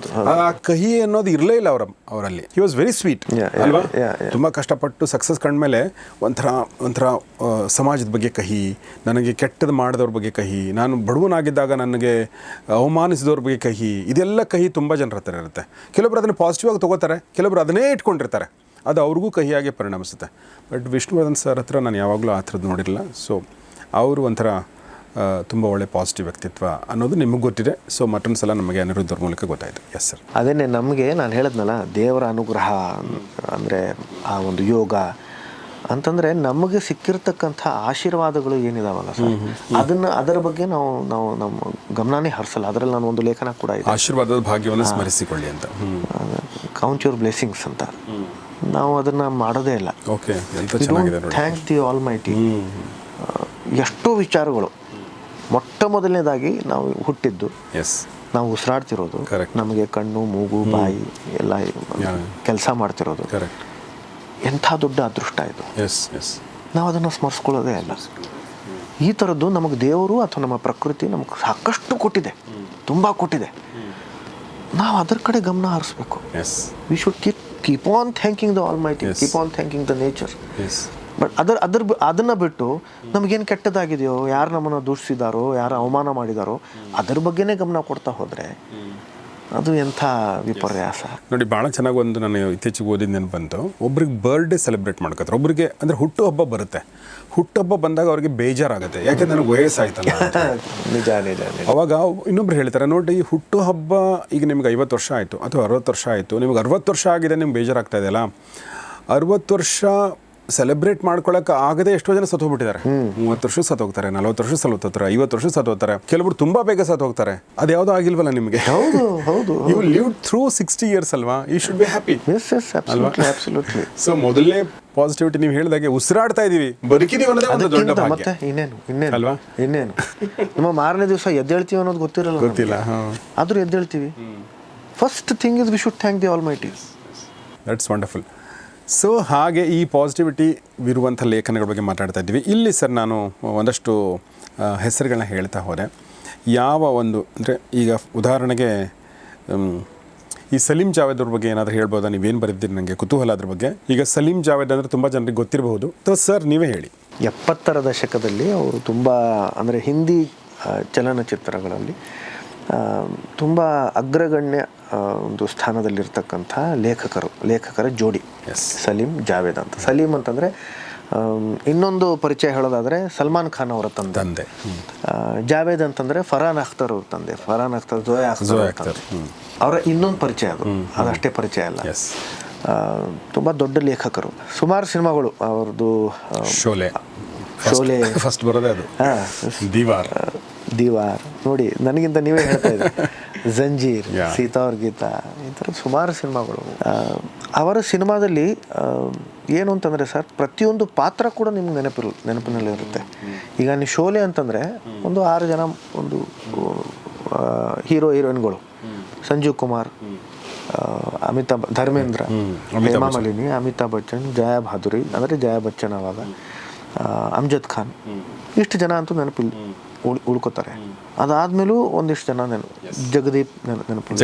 ಆ ಕಹಿ ಅನ್ನೋದು ಇರಲೇ ಇಲ್ಲ ಅವರಲ್ಲಿ. ಹಿ ವಾಸ್ ವೆರಿ ಸ್ವೀಟ್ ಅಲ್ವಾ? ತುಂಬ ಕಷ್ಟಪಟ್ಟು ಸಕ್ಸಸ್ ಕಂಡ್ಮೇಲೆ ಒಂಥರ ಸಮಾಜದ ಬಗ್ಗೆ ಕಹಿ, ನನಗೆ ಕೆಟ್ಟದ್ದು ಮಾಡಿದವ್ರ ಬಗ್ಗೆ ಕಹಿ, ನಾನು ಬಡವನಾಗಿದ್ದಾಗ ನನಗೆ ಅವಮಾನಿಸಿದವ್ರ ಬಗ್ಗೆ ಕಹಿ, ಇದೆಲ್ಲ ಕಹಿ ತುಂಬ ಜನರ ಹತ್ರ ಇರುತ್ತೆ. ಕೆಲವೊಬ್ರು ಅದನ್ನು ಪಾಸಿಟಿವ್ ಆಗಿ ತೊಗೋತಾರೆ, ಕೆಲವೊಬ್ರು ಅದನ್ನೇ ಇಟ್ಕೊಂಡಿರ್ತಾರೆ, ಅದು ಅವ್ರಿಗೂ ಕಹಿಯಾಗಿ ಪರಿಣಮಿಸುತ್ತೆ. ಬಟ್ ವಿಷ್ಣುವರ್ಧನ್ ಸರ್ ಹತ್ರ ನಾನು ಯಾವಾಗಲೂ ಆ ಥರದ್ದು ನೋಡಿರಲಿಲ್ಲ. ಸೊ ಅವರು ಒಂಥರ ತುಂಬ ಒಳ್ಳೆ ಪಾಸಿಟಿವ್ ವ್ಯಕ್ತಿತ್ವ ಅನ್ನೋದು ನಿಮಗೆ ಗೊತ್ತಿದೆ. ಸೊ ಮತ್ತೊಂದು ಸಲ ನಮಗೆ ಅನಿರುದ್ಧರ ಮೂಲಕ ಗೊತ್ತಾಯಿತು. Yes sir. ಅದೇನೆ ನಮಗೆ ನಾನು ಹೇಳಿದ್ನಲ್ಲ, ದೇವರ ಅನುಗ್ರಹ ಅಂದರೆ ಆ ಒಂದು ಯೋಗ ಅಂತಂದರೆ ನಮಗೆ ಸಿಕ್ಕಿರ್ತಕ್ಕಂಥ ಆಶೀರ್ವಾದಗಳು ಏನಿದಾವಲ್ಲ ಸರ್, ಅದರ ಬಗ್ಗೆ ನಾವು ನಮ್ಮ ಗಮನನೇ ಹರಿಸಲ್ಲ. ಅದರಲ್ಲಿ ನಾನು ಒಂದು ಲೇಖನ ಕೂಡ ಇದೆ, ಆಶೀರ್ವಾದದ ಭಾಗ್ಯವನ್ನು ಸ್ಮರಿಸಿಕೊಳ್ಳಿ ಅಂತ, ಕೌಂಟ್ ಯುವರ್ ಬ್ಲೆಸ್ಸಿಂಗ್ಸ್ ಅಂತ. ನಾವು ಅದನ್ನು ಮಾಡೋದೇ ಇಲ್ಲ. ಓಕೆ, ಎಂತ ಚೆನ್ನಾಗಿದೆ ನೋಡಿ. Thank the almighty. ಎಷ್ಟೋ ವಿಚಾರಗಳು, ಮೊಟ್ಟ ಮೊದಲನೇದಾಗಿ ನಾವು ಹುಟ್ಟಿದ್ದು, ನಾವು ಉಸಿರಾಡ್ತಿರೋದು, ನಮಗೆ ಕಣ್ಣು, ಮೂಗು, ಬಾಯಿ ಎಲ್ಲ ಕೆಲಸ ಮಾಡ್ತಿರೋದು, ಎಂಥ ದೊಡ್ಡ ಅದೃಷ್ಟ ಇದು. ನಾವು ಅದನ್ನು ಸ್ಮರಿಸ್ಕೊಳ್ಳೋದೇ ಇಲ್ಲ. ಈ ಥರದ್ದು ನಮಗೆ ದೇವರು ಅಥವಾ ನಮ್ಮ ಪ್ರಕೃತಿ ನಮಗೆ ಸಾಕಷ್ಟು ಕೊಟ್ಟಿದೆ, ತುಂಬ ಕೊಟ್ಟಿದೆ. ನಾವು ಅದರ ಕಡೆ ಗಮನ ಹರಿಸ್ಬೇಕು. We should keep on thanking the Almighty, keep on thanking the nature. But ಅದನ್ನು ಬಿಟ್ಟು ನಮಗೇನು ಕೆಟ್ಟದಾಗಿದೆಯೋ, ಯಾರು ನಮ್ಮನ್ನು ದೂಷಿಸಿದಾರೋ, ಯಾರು ಅವಮಾನ ಮಾಡಿದಾರೋ ಅದ್ರ ಬಗ್ಗೆನೇ ಗಮನ ಕೊಡ್ತಾ ಹೋದರೆ ಅದು ಎಂಥ ವಿಪರ್ಯಾಸ ನೋಡಿ. ಭಾಳ ಚೆನ್ನಾಗಿ ಒಂದು ನಾನು ಇತ್ತೀಚೆಗೆ ಓದಿದ ನೆನಪು ಬಂತು. ಒಬ್ರಿಗೆ ಬರ್ಡೇ ಸೆಲೆಬ್ರೇಟ್ ಮಾಡ್ಕೊತಾರೆ, ಒಬ್ರಿಗೆ ಅಂದರೆ ಹುಟ್ಟುಹಬ್ಬ ಬರುತ್ತೆ. ಹುಟ್ಟುಹಬ್ಬ ಬಂದಾಗ ಅವ್ರಿಗೆ ಬೇಜಾರಾಗುತ್ತೆ, ಯಾಕೆಂದ್ರೆ ನನಗೆ ವಯಸ್ಸಾಯ್ತಲ್ಲ. ನಿಜ. ಅವಾಗ ಇನ್ನೊಬ್ರು ಹೇಳ್ತಾರೆ, ನೋಡಿ ಹುಟ್ಟುಹಬ್ಬ ಈಗ ನಿಮ್ಗೆ 50 ವರ್ಷ ಆಯಿತು ಅಥವಾ 60 ವರ್ಷ ಆಯಿತು, ನಿಮ್ಗೆ 60 ವರ್ಷ ಆಗಿದೆ, ನಿಮ್ಗೆ ಬೇಜಾರಾಗ್ತಾ ಇದೆಯಲ್ಲ. 60 ವರ್ಷ ಸೆಲೆಬ್ರೇಟ್ ಮಾಡ್ಕೊಳಕ್ಕೆ ಆಗದೆ ಎಷ್ಟೋ ಜನ ಸತ್ತೋಗ್ಬಿಟ್ಟಿದ್ದಾರೆ. 30 ವರ್ಷ ಸತ್ತೋಗ್ತಾರೆ, 40 ವರ್ಷ ಸತ್ತೋಗ್ತಾರೆ, 50 ವರ್ಷ ಸತ್ತೋಗ್ತಾರೆ, ಕೆಲವರು ತುಂಬಾ ಬೇಗ ಸತ್ತೋಗ್ತಾರೆ. ಅದು ಯಾವುದೋ ಆಗಿಲ್ವಲ್ಲ ನಿಮಗೆ? ಹೌದು. ಯು ಲಿವ್ಡ್ ಥ್ರೂ 60 years ಅಲ್ವಾ? You should be happy. Absolutely. So ಮೊದಲನೇ ಪಾಸಿಟಿವಿಟಿ ನೀವು ಹೇಳಿದಾಗೆ ಉಸಿರಾಡ್ತಾ ಇದೀವಿ, ಬದುಕಿದೀವಿ ಅನ್ನೋದೇ ಒಂದು ದೊಡ್ಡ ಭಾಗ್ಯ. ಮತ್ತೆ ಇನ್ನೇನು ಅಲ್ವಾ? ಇನ್ನೇನು ನಮ್ಮ ಮಾರನೇ ದಿವಸ ಎದ್ದೇಳ್ತೀವಿ ಅನ್ನೋದು ಗೊತ್ತಿಲ್ಲ. ಆದ್ರೂ ಎದ್ದೇಳ್ತೀವಿ. First thing is we should thank the Almighty. That's wonderful. So ಹಾಗೆ ಈ ಪಾಸಿಟಿವಿಟಿ ಇರುವಂಥ ಲೇಖನಗಳ ಬಗ್ಗೆ ಮಾತಾಡ್ತಾ ಇದ್ದೀವಿ. ಇಲ್ಲಿ ಸರ್ ನಾನು ಒಂದಷ್ಟು ಹೆಸರುಗಳನ್ನ ಹೇಳ್ತಾ ಹೋದೆ. ಯಾವ ಒಂದು ಅಂದರೆ ಈಗ ಉದಾಹರಣೆಗೆ ಈ ಸಲೀಂ ಜಾವೇದ್ ಅವ್ರ ಬಗ್ಗೆ ಏನಾದರೂ ಹೇಳ್ಬೋದಾ? ನೀವೇನು ಬರೆದಿದ್ದೀರಿ, ನನಗೆ ಕುತೂಹಲ ಅದ್ರ ಬಗ್ಗೆ. ಈಗ ಸಲೀಂ ಜಾವೇದ್ ಅಂದರೆ ತುಂಬ ಜನರಿಗೆ ಗೊತ್ತಿರಬಹುದು, ಅಥವಾ ಸರ್ ನೀವೇ ಹೇಳಿ. 70ರ ದಶಕದಲ್ಲಿ ಅವರು ತುಂಬ ಅಂದರೆ ಹಿಂದಿ ಚಲನಚಿತ್ರಗಳಲ್ಲಿ ತುಂಬ ಅಗ್ರಗಣ್ಯ ಒಂದು ಸ್ಥಾನದಲ್ಲಿರ್ತಕ್ಕಂಥ ಲೇಖಕರ ಜೋಡಿ ಸಲೀಂ ಜಾವೇದ್ ಅಂತ. ಸಲೀಂ ಅಂತಂದರೆ ಇನ್ನೊಂದು ಪರಿಚಯ ಹೇಳೋದಾದರೆ ಸಲ್ಮಾನ್ ಖಾನ್ ಅವರ ತಂದೆ. ಜಾವೇದ್ ಅಂತಂದರೆ ಫರಾನ್ ಅಖ್ತರ್ ಅವ್ರ ತಂದೆ. ಫರಾನ್ ಅಖ್ತರ್, ಜೋಯಾ ಅಖ್ತರ್ ಅವರ ಇನ್ನೊಂದು ಪರಿಚಯ, ಅದಷ್ಟೇ ಪರಿಚಯ ಅಲ್ಲ. ತುಂಬ ದೊಡ್ಡ ಲೇಖಕರು. ಸುಮಾರು ಸಿನಿಮಾಗಳು ಅವ್ರದ್ದು. ಶೋಲೆ ಫಸ್ಟ್ ಬರೋದೇ ಅದು. ದೀವಾರ್ ನೋಡಿ, ನನಗಿಂತ ನೀವೇ ಹೇಳ್ತಾ ಇದ್ದೀರಿ. ಜಂಜೀರ್, ಸೀತಾ ಅವ್ರ ಗೀತಾ, ಈ ಥರ ಸುಮಾರು ಸಿನಿಮಾಗಳು. ಅವರ ಸಿನಿಮಾದಲ್ಲಿ ಏನು ಅಂತಂದರೆ ಸರ್, ಪ್ರತಿಯೊಂದು ಪಾತ್ರ ಕೂಡ ನಿಮ್ಗೆ ನೆನಪಿನಲ್ಲಿರುತ್ತೆ. ಈಗ ನೀವು ಶೋಲೆ ಅಂತಂದರೆ ಒಂದು 6 ಜನ ಒಂದು ಹೀರೋಯಿನ್ಗಳು, ಸಂಜೀವ್ ಕುಮಾರ್, ಧರ್ಮೇಂದ್ರ, ಹೇಮಾ ಮಾಲಿನಿ, ಅಮಿತಾಬ್ ಬಚ್ಚನ್, ಜಯಾ ಭಾದುರಿ ಅಂದರೆ ಜಯಾ ಬಚ್ಚನ್ ಅವಾಗ, ಅಮ್ಜದ್ ಖಾನ್, ಇಷ್ಟು ಜನ ಅಂತೂ ನೆನಪಿಲ್ಲ ಉಳ್ಕೋತಾರೆ. ಅದಾದ್ಮೇಲೂ ಒಂದಿಷ್ಟು ಜನ ಜಗದೀಪ್ ನೆನಪು,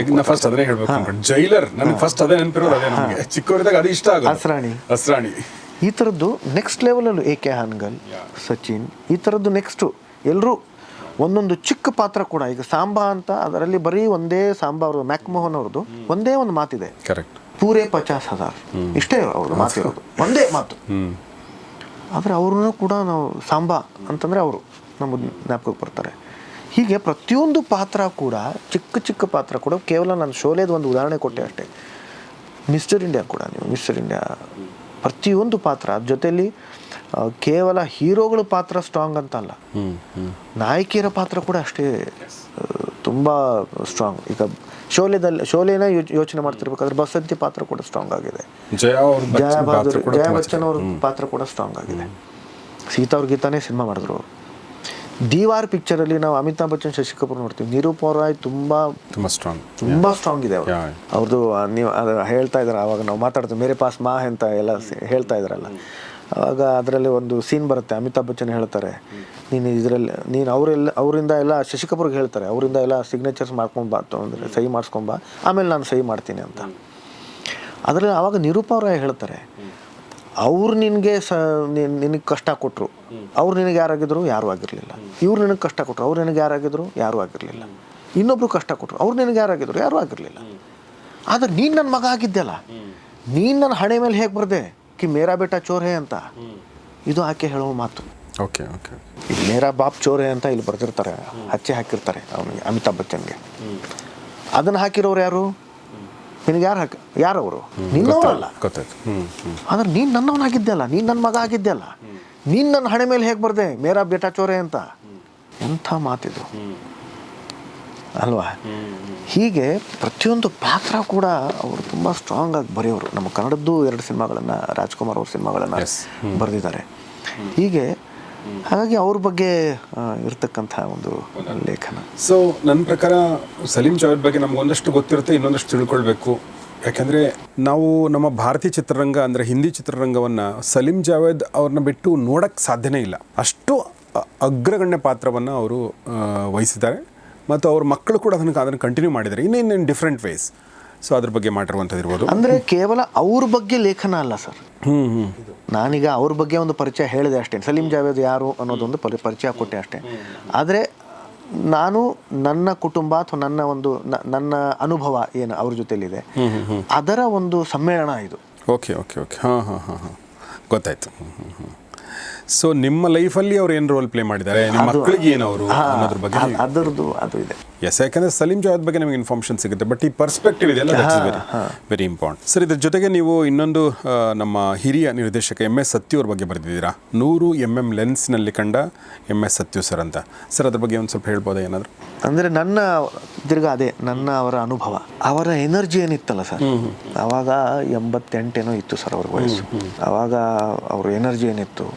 ಅಸ್ರಾಣಿ, ಈ ಥರದ್ದು ನೆಕ್ಸ್ಟ್ ಲೆವೆಲಲ್ಲೂ AK ಹಾನ್ಗಲ್, ಸಚಿನ್, ಈ ಥರದ್ದು ನೆಕ್ಸ್ಟು ಎಲ್ಲರೂ ಒಂದೊಂದು ಚಿಕ್ಕ ಪಾತ್ರ ಕೂಡ. ಈಗ ಸಾಂಬಾ ಅಂತ, ಅದರಲ್ಲಿ ಬರೀ ಒಂದೇ ಸಾಂಬಾ ಅವ್ರದ್ದು, ಮ್ಯಾಕ್ಮೋಹನ್ ಅವ್ರದ್ದು ಒಂದೇ ಒಂದು ಮಾತಿದೆ, ಪೂರೇ 50,000, ಇಷ್ಟೇ ಅವ್ರದ್ದು ಮಾತಿರೋದು, ಒಂದೇ ಮಾತು. ಆದರೆ ಅವ್ರನ್ನೂ ಕೂಡ ನಾವು ಸಾಂಬಾ ಅಂತಂದರೆ ಅವರು ನಮ್ಮ ಜ್ಞಾಪಕಕ್ಕೆ ಬರ್ತಾರೆ. ಹೀಗೆ ಪ್ರತಿಯೊಂದು ಪಾತ್ರ ಕೂಡ, ಚಿಕ್ಕ ಪಾತ್ರ ಕೂಡ, ಕೇವಲ ನಾನು ಶೋಲೇದು ಒಂದು ಉದಾಹರಣೆ ಕೊಟ್ಟೆ ಅಷ್ಟೇ. ಮಿಸ್ಟರ್ ಇಂಡಿಯಾ ಕೂಡ, ನೀವು ಮಿಸ್ಟರ್ ಇಂಡಿಯಾ ಪ್ರತಿಯೊಂದು ಪಾತ್ರ, ಅದ್ರ ಜೊತೆಯಲ್ಲಿ ಕೇವಲ ಹೀರೋಗಳ ಪಾತ್ರ ಸ್ಟ್ರಾಂಗ್ ಅಂತ ಅಲ್ಲ, ನಾಯಕಿಯರ ಪಾತ್ರ ಕೂಡ ಅಷ್ಟೇ ತುಂಬ ಸ್ಟ್ರಾಂಗ್. ಈಗ ಶೋಲೆನ ಯೋಚನೆ ಮಾಡ್ತಿರ್ಬೇಕಾದ್ರೆ ಬಸಂತಿ ಪಾತ್ರ ಕೂಡ ಸ್ಟ್ರಾಂಗ್ ಆಗಿದೆ. ಜಯಾ ಬಚ್ಚನ್ ಅವ್ರ ಪಾತ್ರ ಕೂಡ ಸ್ಟ್ರಾಂಗ್ ಆಗಿದೆ. ಸೀತಾ ಅವ್ರ ಗೀತಾನೇ ಸಿನಿಮಾ ಮಾಡಿದ್ರು. ದೀವಾರ್ ಪಿಕ್ಚರಲ್ಲಿ ನಾವು ಅಮಿತಾಬ್ ಬಚ್ಚನ್, ಶಶಿ ಕಪೂರ್ ನೋಡ್ತೀವಿ. ನಿರೂಪರ್ ರಾಯ್ ತುಂಬ ಸ್ಟ್ರಾಂಗ್ ಇದೆ ಅವ್ರದ್ದು. ನೀವು ಅದು ಹೇಳ್ತಾ ಇದ್ದಾರೆ, ಆವಾಗ ನಾವು ಮಾತಾಡ್ತೀವಿ, ಮೇರೆ ಪಾಸ್ ಮಾ ಅಂತ ಎಲ್ಲ ಹೇಳ್ತಾ ಇದ್ದಾರಲ್ಲ, ಆವಾಗ ಅದರಲ್ಲಿ ಒಂದು ಸೀನ್ ಬರುತ್ತೆ. ಅಮಿತಾಬ್ ಬಚ್ಚನ್ ಹೇಳ್ತಾರೆ, ನೀನು ಅವರಿಂದ ಎಲ್ಲ ಶಶಿ ಕಪೂರ್ಗೆ ಹೇಳ್ತಾರೆ, ಅವರಿಂದ ಎಲ್ಲ ಸಿಗ್ನೇಚರ್ಸ್ ಮಾಡ್ಕೊಂಬಾ ಅಂದರೆ ಸಹಿ ಮಾಡಿಸ್ಕೊಂಬಾ, ಆಮೇಲೆ ನಾನು ಸಹಿ ಮಾಡ್ತೀನಿ ಅಂತ. ಅದರಲ್ಲಿ ಆವಾಗ ನಿರೂಪರ್ ರಾಯ್ ಹೇಳ್ತಾರೆ, ಅವ್ರು ನಿನಗೆ ಕಷ್ಟ ಕೊಟ್ಟರು, ಅವ್ರು ನಿನಗೆ ಯಾರಾಗಿದ್ರು, ಯಾರೂ ಆಗಿರಲಿಲ್ಲ. ಇವ್ರು ನಿನಗೆ ಕಷ್ಟ ಕೊಟ್ಟರು, ಅವ್ರು ನಿನಗೆ ಯಾರಾಗಿದ್ರು, ಯಾರೂ ಆಗಿರಲಿಲ್ಲ. ಇನ್ನೊಬ್ರು ಕಷ್ಟ ಕೊಟ್ಟರು, ಅವ್ರು ನಿನಗೆ ಯಾರಾಗಿದ್ರು, ಯಾರೂ ಆಗಿರಲಿಲ್ಲ. ಆದರೆ ನೀನು ನನ್ನ ಮಗ ಆಗಿದ್ದೆಲ್ಲ, ನೀನು ನನ್ನ ಹಣೆ ಮೇಲೆ ಹೇಗೆ ಬರ್ದೆ ಕಿ ಮೇರಾ ಬೇಟಾ ಚೋರ್ ಹೇ ಅಂತ. ಇದು ಆಕೆ ಹೇಳುವ ಮಾತು. ಈಗ ಮೇರಾ ಬಾಪ್ ಚೋರ್ ಹೇ ಅಂತ ಇಲ್ಲಿ ಬರ್ತಿರ್ತಾರೆ, ಹಚ್ಚೆ ಹಾಕಿರ್ತಾರೆ ಅವನಿಗೆ, ಅಮಿತಾಬ್ ಬಚ್ಚನ್ಗೆ. ಅದನ್ನು ಹಾಕಿರೋರು ಯಾರು? ನಿನಗೆ ಯಾರವರು? ನಿನ್ನವರಲ್ಲ. ಆದ್ರೆ ನೀನು ನನ್ನವನಾಗಿದ್ದೆಲ್ಲ, ನೀನು ನನ್ನ ಮಗ ಆಗಿದ್ದೆಲ್ಲ, ನೀನು ನನ್ನ ಹಣೆ ಮೇಲೆ ಹೇಗೆ ಬರ್ದೆ ಮೇರಾ ಬೇಟಾ ಚೋರೆ ಅಂತ. ಎಂಥ ಮಾತಿದು ಅಲ್ವಾ? ಹೀಗೆ ಪ್ರತಿಯೊಂದು ಪಾತ್ರ ಕೂಡ ಅವರು ತುಂಬ ಸ್ಟ್ರಾಂಗ್ ಆಗಿ ಬರೆಯೋರು. ನಮ್ಮ ಕನ್ನಡದ್ದು 2 ಸಿನಿಮಾಗಳನ್ನು, ರಾಜ್ಕುಮಾರ್ ಅವ್ರ ಸಿನಿಮಾಗಳನ್ನು ಬರೆದಿದ್ದಾರೆ. ಹೀಗೆ ಹಾಗಾಗಿ ಅವ್ರ ಬಗ್ಗೆ ಇರ್ತಕ್ಕಂಥ ಒಂದು ಲೇಖನ. ಸೊ ನನ್ನ ಪ್ರಕಾರ ಸಲೀಂ ಜಾವೇದ್ ಬಗ್ಗೆ ನಮ್ಗೆ ಒಂದಷ್ಟು ಗೊತ್ತಿರುತ್ತೆ, ಇನ್ನೊಂದಷ್ಟು ತಿಳ್ಕೊಳ್ಬೇಕು. ಯಾಕೆಂದರೆ ನಾವು ನಮ್ಮ ಭಾರತೀಯ ಚಿತ್ರರಂಗ ಅಂದರೆ ಹಿಂದಿ ಚಿತ್ರರಂಗವನ್ನು ಸಲೀಂ ಜಾವೇದ್ ಅವ್ರನ್ನ ಬಿಟ್ಟು ನೋಡೋಕ್ಕೆ ಸಾಧ್ಯನೇ ಇಲ್ಲ. ಅಷ್ಟು ಅಗ್ರಗಣ್ಯ ಪಾತ್ರವನ್ನು ಅವರು ವಹಿಸಿದ್ದಾರೆ ಮತ್ತು ಅವ್ರ ಮಕ್ಕಳು ಕೂಡ ಅದನ್ನು ಕಂಟಿನ್ಯೂ ಮಾಡಿದ್ದಾರೆ ಇನ್ ಡಿಫ್ರೆಂಟ್ ವೇಸ್. ಸೊ ಅದ್ರ ಬಗ್ಗೆ ಮಾಡಿರುವಂಥದ್ದು ಇರ್ಬೋದು. ಅಂದರೆ ಕೇವಲ ಅವ್ರ ಬಗ್ಗೆ ಲೇಖನ ಅಲ್ಲ ಸರ್. ನಾನೀಗ ಅವ್ರ ಬಗ್ಗೆ ಒಂದು ಪರಿಚಯ ಹೇಳಿದೆ ಅಷ್ಟೇ, ಸಲೀಂ ಜಾವೇದ್ ಯಾರು ಅನ್ನೋದೊಂದು ಪರಿಚಯ ಕೊಟ್ಟೆ ಅಷ್ಟೇ. ಆದರೆ ನಾನು ನನ್ನ ಕುಟುಂಬ ಅಥವಾ ನನ್ನ ಅನುಭವ ಏನು ಅವ್ರ ಜೊತೆಲಿದೆ, ಅದರ ಒಂದು ಸಮ್ಮೇಳನ ಇದು. ಓಕೆ ಗೊತ್ತಾಯ್ತು. ಸೊ ನಿಮ್ಮ ಲೈಫಲ್ಲಿ ಅವ್ರು ಏನು ರೋಲ್ ಪ್ಲೇ ಮಾಡಿದ್ದಾರೆ, ನಿಮ್ಮ ಮಕ್ಕಳಿಗೆ ಏನು ಅವರು ಅನ್ನೋದ್ರ ಬಗ್ಗೆ ಅದರದ್ದು ಅದು ಇದೆ. ಎಸ್, ಯಾಕಂದರೆ ಸಲೀಂ ಜಾವೇದ್ ಬಗ್ಗೆ ನಿಮಗೆ ಇನ್ಫಾರ್ಮೇಷನ್ ಸಿಗುತ್ತೆ, ಬಟ್ ಈ ಪರ್ಸ್ಪೆಕ್ಟಿವ್ ಇದೆಯಲ್ಲ, ವೆರಿ ಇಂಪಾರ್ಟೆಂಟ್. ಸರ್, ಇದ್ರ ಜೊತೆಗೆ ನೀವು ಇನ್ನೊಂದು ನಮ್ಮ ಹಿರಿಯ ನಿರ್ದೇಶಕ MS ಸತ್ಯು ಅವ್ರ ಬಗ್ಗೆ ಬರೆದಿದ್ದೀರಾ, 100 mm ಲೆನ್ಸ್ನಲ್ಲಿ ಕಂಡ MS ಸತ್ಯು ಸರ್ ಅಂತ. ಸರ್, ಅದ್ರ ಬಗ್ಗೆ ಒಂದು ಸ್ವಲ್ಪ ಹೇಳ್ಬೋದಾ ಏನಾದರೂ? ಅಂದರೆ ನನ್ನ ಅವರ ಅನುಭವ, ಅವರ ಎನರ್ಜಿ ಏನಿತ್ತಲ್ಲ ಸರ್, ಆವಾಗ 88 ಏನೋ ಇತ್ತು ಸರ್ ಅವ್ರ ವಯಸ್ಸು. ಆವಾಗ ಅವ್ರ ಎನರ್ಜಿ ಏನಿತ್ತು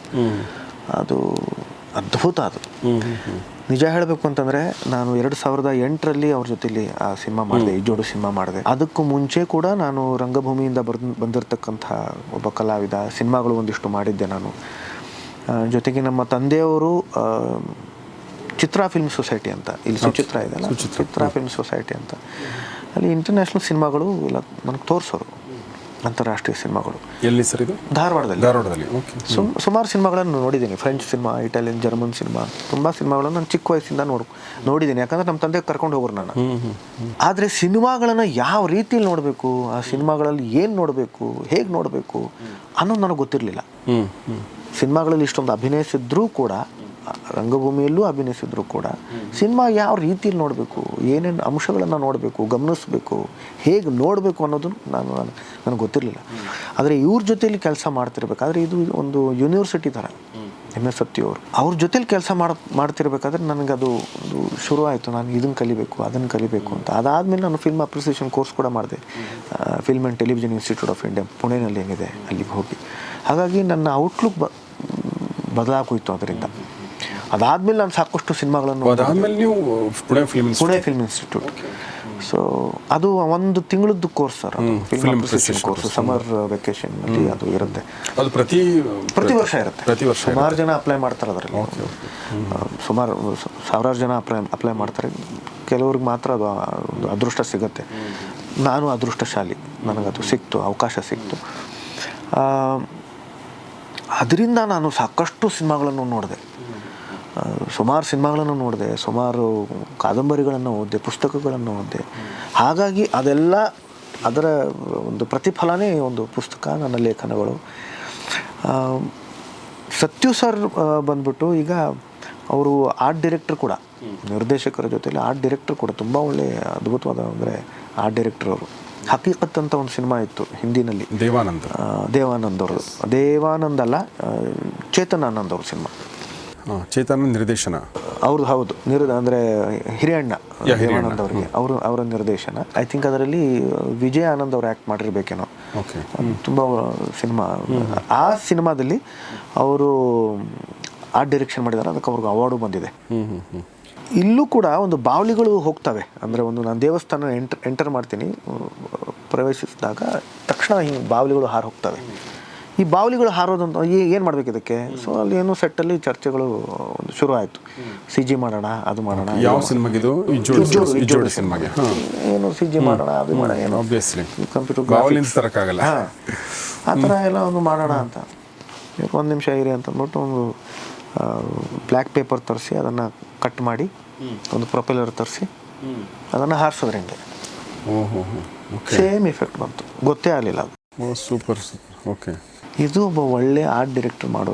ಅದು ಅದ್ಭುತ. ಅದು ನಿಜ ಹೇಳಬೇಕು ಅಂತಂದರೆ, ನಾನು 2008ರಲ್ಲಿ ಅವ್ರ ಜೊತೆಲಿ ಆ ಸಿನಿಮಾ ಮಾಡಿದೆ, ಈ ಜೋಡು ಸಿನಿಮಾ ಮಾಡಿದೆ. ಅದಕ್ಕೂ ಮುಂಚೆ ಕೂಡ ನಾನು ರಂಗಭೂಮಿಯಿಂದ ಬಂದಿರತಕ್ಕಂಥ ಒಬ್ಬ ಕಲಾವಿದ, ಸಿನಿಮಾಗಳು ಒಂದಿಷ್ಟು ಮಾಡಿದ್ದೆ ನಾನು. ಜೊತೆಗೆ ನಮ್ಮ ತಂದೆಯವರು ಚಿತ್ರಾ ಫಿಲ್ಮ್ ಸೊಸೈಟಿ ಅಂತ, ಇಲ್ಲಿ ಸುಚಿತ್ರ ಇದೆಯಲ್ಲ, ಚಿತ್ರಾ ಫಿಲ್ಮ್ ಸೊಸೈಟಿ ಅಂತ, ಅಲ್ಲಿ ಇಂಟರ್ನ್ಯಾಷನಲ್ ಸಿನಿಮಾಗಳು ಎಲ್ಲ ನನಗೆ ತೋರಿಸೋರು. ಅಂತಾರಾಷ್ಟ್ರೀಯ ಸಿನಿಮಾಗಳು. ಎಲ್ಲಿ ಸರ್ ಇದು? ಧಾರವಾಡದಲ್ಲಿ. ಓಕೆ. ಸುಮಾರು ಸಿನಿಮಾಗಳನ್ನು ನೋಡಿದ್ದೀನಿ. French cinema, Italian, German cinema, ತುಂಬ ಸಿನಿಮಾಗಳನ್ನು ನಾನು ಚಿಕ್ಕ ವಯಸ್ಸಿಂದ ನೋಡಿದ್ದೀನಿ. ಯಾಕಂದರೆ ನಮ್ಮ ತಂದೆ ಕರ್ಕೊಂಡು ಹೋಗೋರು ನಾನು. ಆದರೆ ಸಿನಿಮಾಗಳನ್ನು ಯಾವ ರೀತಿಯಲ್ಲಿ ನೋಡಬೇಕು, ಆ ಸಿನಿಮಾಗಳಲ್ಲಿ ಏನು ನೋಡಬೇಕು, ಹೇಗೆ ನೋಡಬೇಕು ಅನ್ನೋದು ನನಗೆ ಗೊತ್ತಿರಲಿಲ್ಲ. ಸಿನಿಮಾಗಳಲ್ಲಿ ಇಷ್ಟೊಂದು ಅಭಿನಯಿಸಿದ್ರೂ ಕೂಡ, ರಂಗಭೂಮಿಯಲ್ಲೂ ಅಭಿನಯಿಸಿದ್ರು ಕೂಡ, ಸಿನಿಮಾ ಯಾವ ರೀತಿಯಲ್ಲಿ ನೋಡಬೇಕು, ಏನೇನು ಅಂಶಗಳನ್ನು ನೋಡಬೇಕು, ಗಮನಿಸಬೇಕು, ಹೇಗೆ ನೋಡಬೇಕು ಅನ್ನೋದು ನನಗೆ ಗೊತ್ತಿರಲಿಲ್ಲ. ಆದರೆ ಇವ್ರ ಜೊತೆಯಲ್ಲಿ ಕೆಲಸ ಮಾಡ್ತಿರ್ಬೇಕಾದ್ರೆ, ಇದು ಒಂದು ಯೂನಿವರ್ಸಿಟಿ ಥರ, MS ಸತ್ಯ ಅವ್ರ ಜೊತೆಲಿ ಕೆಲಸ ಮಾಡ್ತಿರ್ಬೇಕಾದ್ರೆ ನನಗದು ಒಂದು ಶುರು ಆಯಿತು. ನಾನು ಇದನ್ನು ಕಲಿಬೇಕು, ಅದನ್ನು ಕಲಿಬೇಕು ಅಂತ. ಅದಾದಮೇಲೆ ನಾನು ಫಿಲ್ಮ್ ಅಪ್ರಿಸಿಯೇಷನ್ ಕೋರ್ಸ್ ಕೂಡ ಮಾಡಿದೆ. Film and television institute of India ಪುಣೆನಲ್ಲಿ ಏನಿದೆ, ಅಲ್ಲಿಗೆ ಹೋಗಿ. ಹಾಗಾಗಿ ನನ್ನ ಔಟ್ಲುಕ್ ಬದಲಾಗೋಯ್ತು ಅದರಿಂದ. ಅದಾದಮೇಲೆ ನಾನು ಸಾಕಷ್ಟು ಸಿನಿಮಾಗಳನ್ನು ನೀವು ಪುಣೆ ಫಿಲ್ಮ್ ಇನ್ಸ್ಟಿಟ್ಯೂಟ್. ಸೊ ಅದು 1 ತಿಂಗಳದ್ದು ಕೋರ್ಸ್ ಸರ್, ಅದು ಫಿಲ್ಮ್ ಅಪ್ರಿಸಿಯೇಷನ್ ಕೋರ್ಸ್. ಸಮರ್ ವೆಕೇಷನ್ನಲ್ಲಿ ಅದು ಇರುತ್ತೆ. ಅದು ಪ್ರತಿ ವರ್ಷ ಇರುತ್ತೆ. ಸುಮಾರು ಜನ ಅಪ್ಲೈ ಮಾಡ್ತಾರೆ ಅದರಲ್ಲಿ. ಸುಮಾರು 1000 ಜನ ಅಪ್ಲೈ ಮಾಡ್ತಾರೆ. ಕೆಲವ್ರಿಗೆ ಮಾತ್ರ ಅದು ಒಂದು ಅದೃಷ್ಟ ಸಿಗುತ್ತೆ. ನಾನು ಅದೃಷ್ಟಶಾಲಿ, ನನಗದು ಸಿಕ್ತು, ಅವಕಾಶ ಸಿಕ್ತು. ಅದರಿಂದ ನಾನು ಸಾಕಷ್ಟು ಸಿನಿಮಾಗಳನ್ನು ನೋಡಿದೆ, ಸುಮಾರು ಸಿನಿಮಾಗಳನ್ನು ನೋಡಿದೆ, ಸುಮಾರು ಕಾದಂಬರಿಗಳನ್ನು ಓದಿದೆ, ಪುಸ್ತಕಗಳನ್ನು ಓದಿದೆ. ಹಾಗಾಗಿ ಅದೆಲ್ಲ ಅದರ ಒಂದು ಪ್ರತಿಫಲನೇ ಒಂದು ಪುಸ್ತಕ, ನನ್ನ ಲೇಖನಗಳು. ಸತ್ಯು ಸರ್ ಬಂದ್ಬಿಟ್ಟು ಈಗ ಅವರು ಆರ್ಟ್ ಡೈರೆಕ್ಟರ್ ಕೂಡ, ನಿರ್ದೇಶಕರ ಜೊತೆಲಿ ಆರ್ಟ್ ಡೈರೆಕ್ಟರ್ ಕೂಡ. ತುಂಬ ಒಳ್ಳೆಯ ಅದ್ಭುತವಾದ ಅಂದರೆ ಆರ್ಟ್ ಡೈರೆಕ್ಟರ್ ಅವರು. ಹಕೀಕತ್ ಅಂತ ಒಂದು ಸಿನಿಮಾ ಇತ್ತು ಹಿಂದಿನಲ್ಲಿ, ದೇವಾನಂದ್ ಅವ್ರದ್ದು. ದೇವಾನಂದ್ ಅಲ್ಲ, ಚೇತನ್ ಆನಂದ್ ಅವ್ರ ಸಿನಿಮಾ. ಚೇತನ್ ನಿರ್ದೇಶನ ಅವ್ರದ್ದು. ಹೌದು, ಅಂದರೆ ಹಿರಿಯಣ್ಣ ದೇವಾನಂದ್ ಅವರಿಗೆ ಅವರ ನಿರ್ದೇಶನ. ಐ ಥಿಂಕ್ ಅದರಲ್ಲಿ ವಿಜಯ್ ಆನಂದ್ ಅವರು ಆ್ಯಕ್ಟ್ ಮಾಡಿರ್ಬೇಕೇನೋ. ತುಂಬ ಸಿನಿಮಾ. ಆ ಸಿನಿಮಾದಲ್ಲಿ ಅವರು ಆರ್ಟ್ ಡೈರೆಕ್ಷನ್ ಮಾಡಿದ್ದಾರೆ. ಅದಕ್ಕೆ ಅವ್ರಿಗೆ ಅವಾರ್ಡು ಬಂದಿದೆ. ಇಲ್ಲೂ ಕೂಡ ಒಂದು ಬಾವಲಿಗಳು ಹೋಗ್ತವೆ. ಅಂದರೆ ಒಂದು ನಾನು ದೇವಸ್ಥಾನ ಎಂಟರ್ ಮಾಡ್ತೀನಿ, ಪ್ರವೇಶಿಸಿದಾಗ ತಕ್ಷಣ ಹಿಂಗೆ ಬಾವಲಿಗಳು ಹಾರು ಹೋಗ್ತವೆ. ಈ ಬಾವಲಿಗಳು ಹಾರೋದಂತ ಏನು ಮಾಡಬೇಕು ಇದಕ್ಕೆ? ಸೊ ಅಲ್ಲಿ ಏನೋ ಸೆಟ್ಟಲ್ಲಿ ಚರ್ಚೆಗಳು ಶುರು ಆಯಿತು. CG ಮಾಡೋಣ, ಅದು ಮಾಡೋಣ. ಯಾವ ಸಿನಿಮಾಗಿದು? ಇಜ್ಜೋಡಿ ಸಿನಿಮಾಗೆ ಏನು CG ಮಾಡೋಣ, ಅದು ಮಾಡೋಣ, ಏನೋ ಕಂಪ್ಯೂಟರ್ ಗ್ರಾಫಿಕ್ಸ್ ತರಕ್ಕಾಗಲ್ಲ, ಆ ಥರ ಎಲ್ಲ ಒಂದು ಮಾಡೋಣ ಅಂತ. 1 ನಿಮಿಷ ಇರಿ ಅಂತಂದ್ಬಿಟ್ಟು ಒಂದು ಬ್ಲ್ಯಾಕ್ ಪೇಪರ್ ತರಿಸಿ ಅದನ್ನು ಕಟ್ ಮಾಡಿ ಒಂದು ಪ್ರೊಪೆಲ್ಲರ್ ತರಿಸಿ ಅದನ್ನು ಹಾರಿಸಿದ್ರೆ ಹಿಂಗೆ ಸೇಮ್ ಇಫೆಕ್ಟ್ ಬಂತು. ಗೊತ್ತೇ ಆಗಲಿಲ್ಲ ಅದು. ಸೂಪರ್. ಓಕೆ. ಇದು ಒಬ್ಬ ಒಳ್ಳೆ ಆರ್ಟ್ ಡೈರೆಕ್ಟರ್ ಮಾಡೋ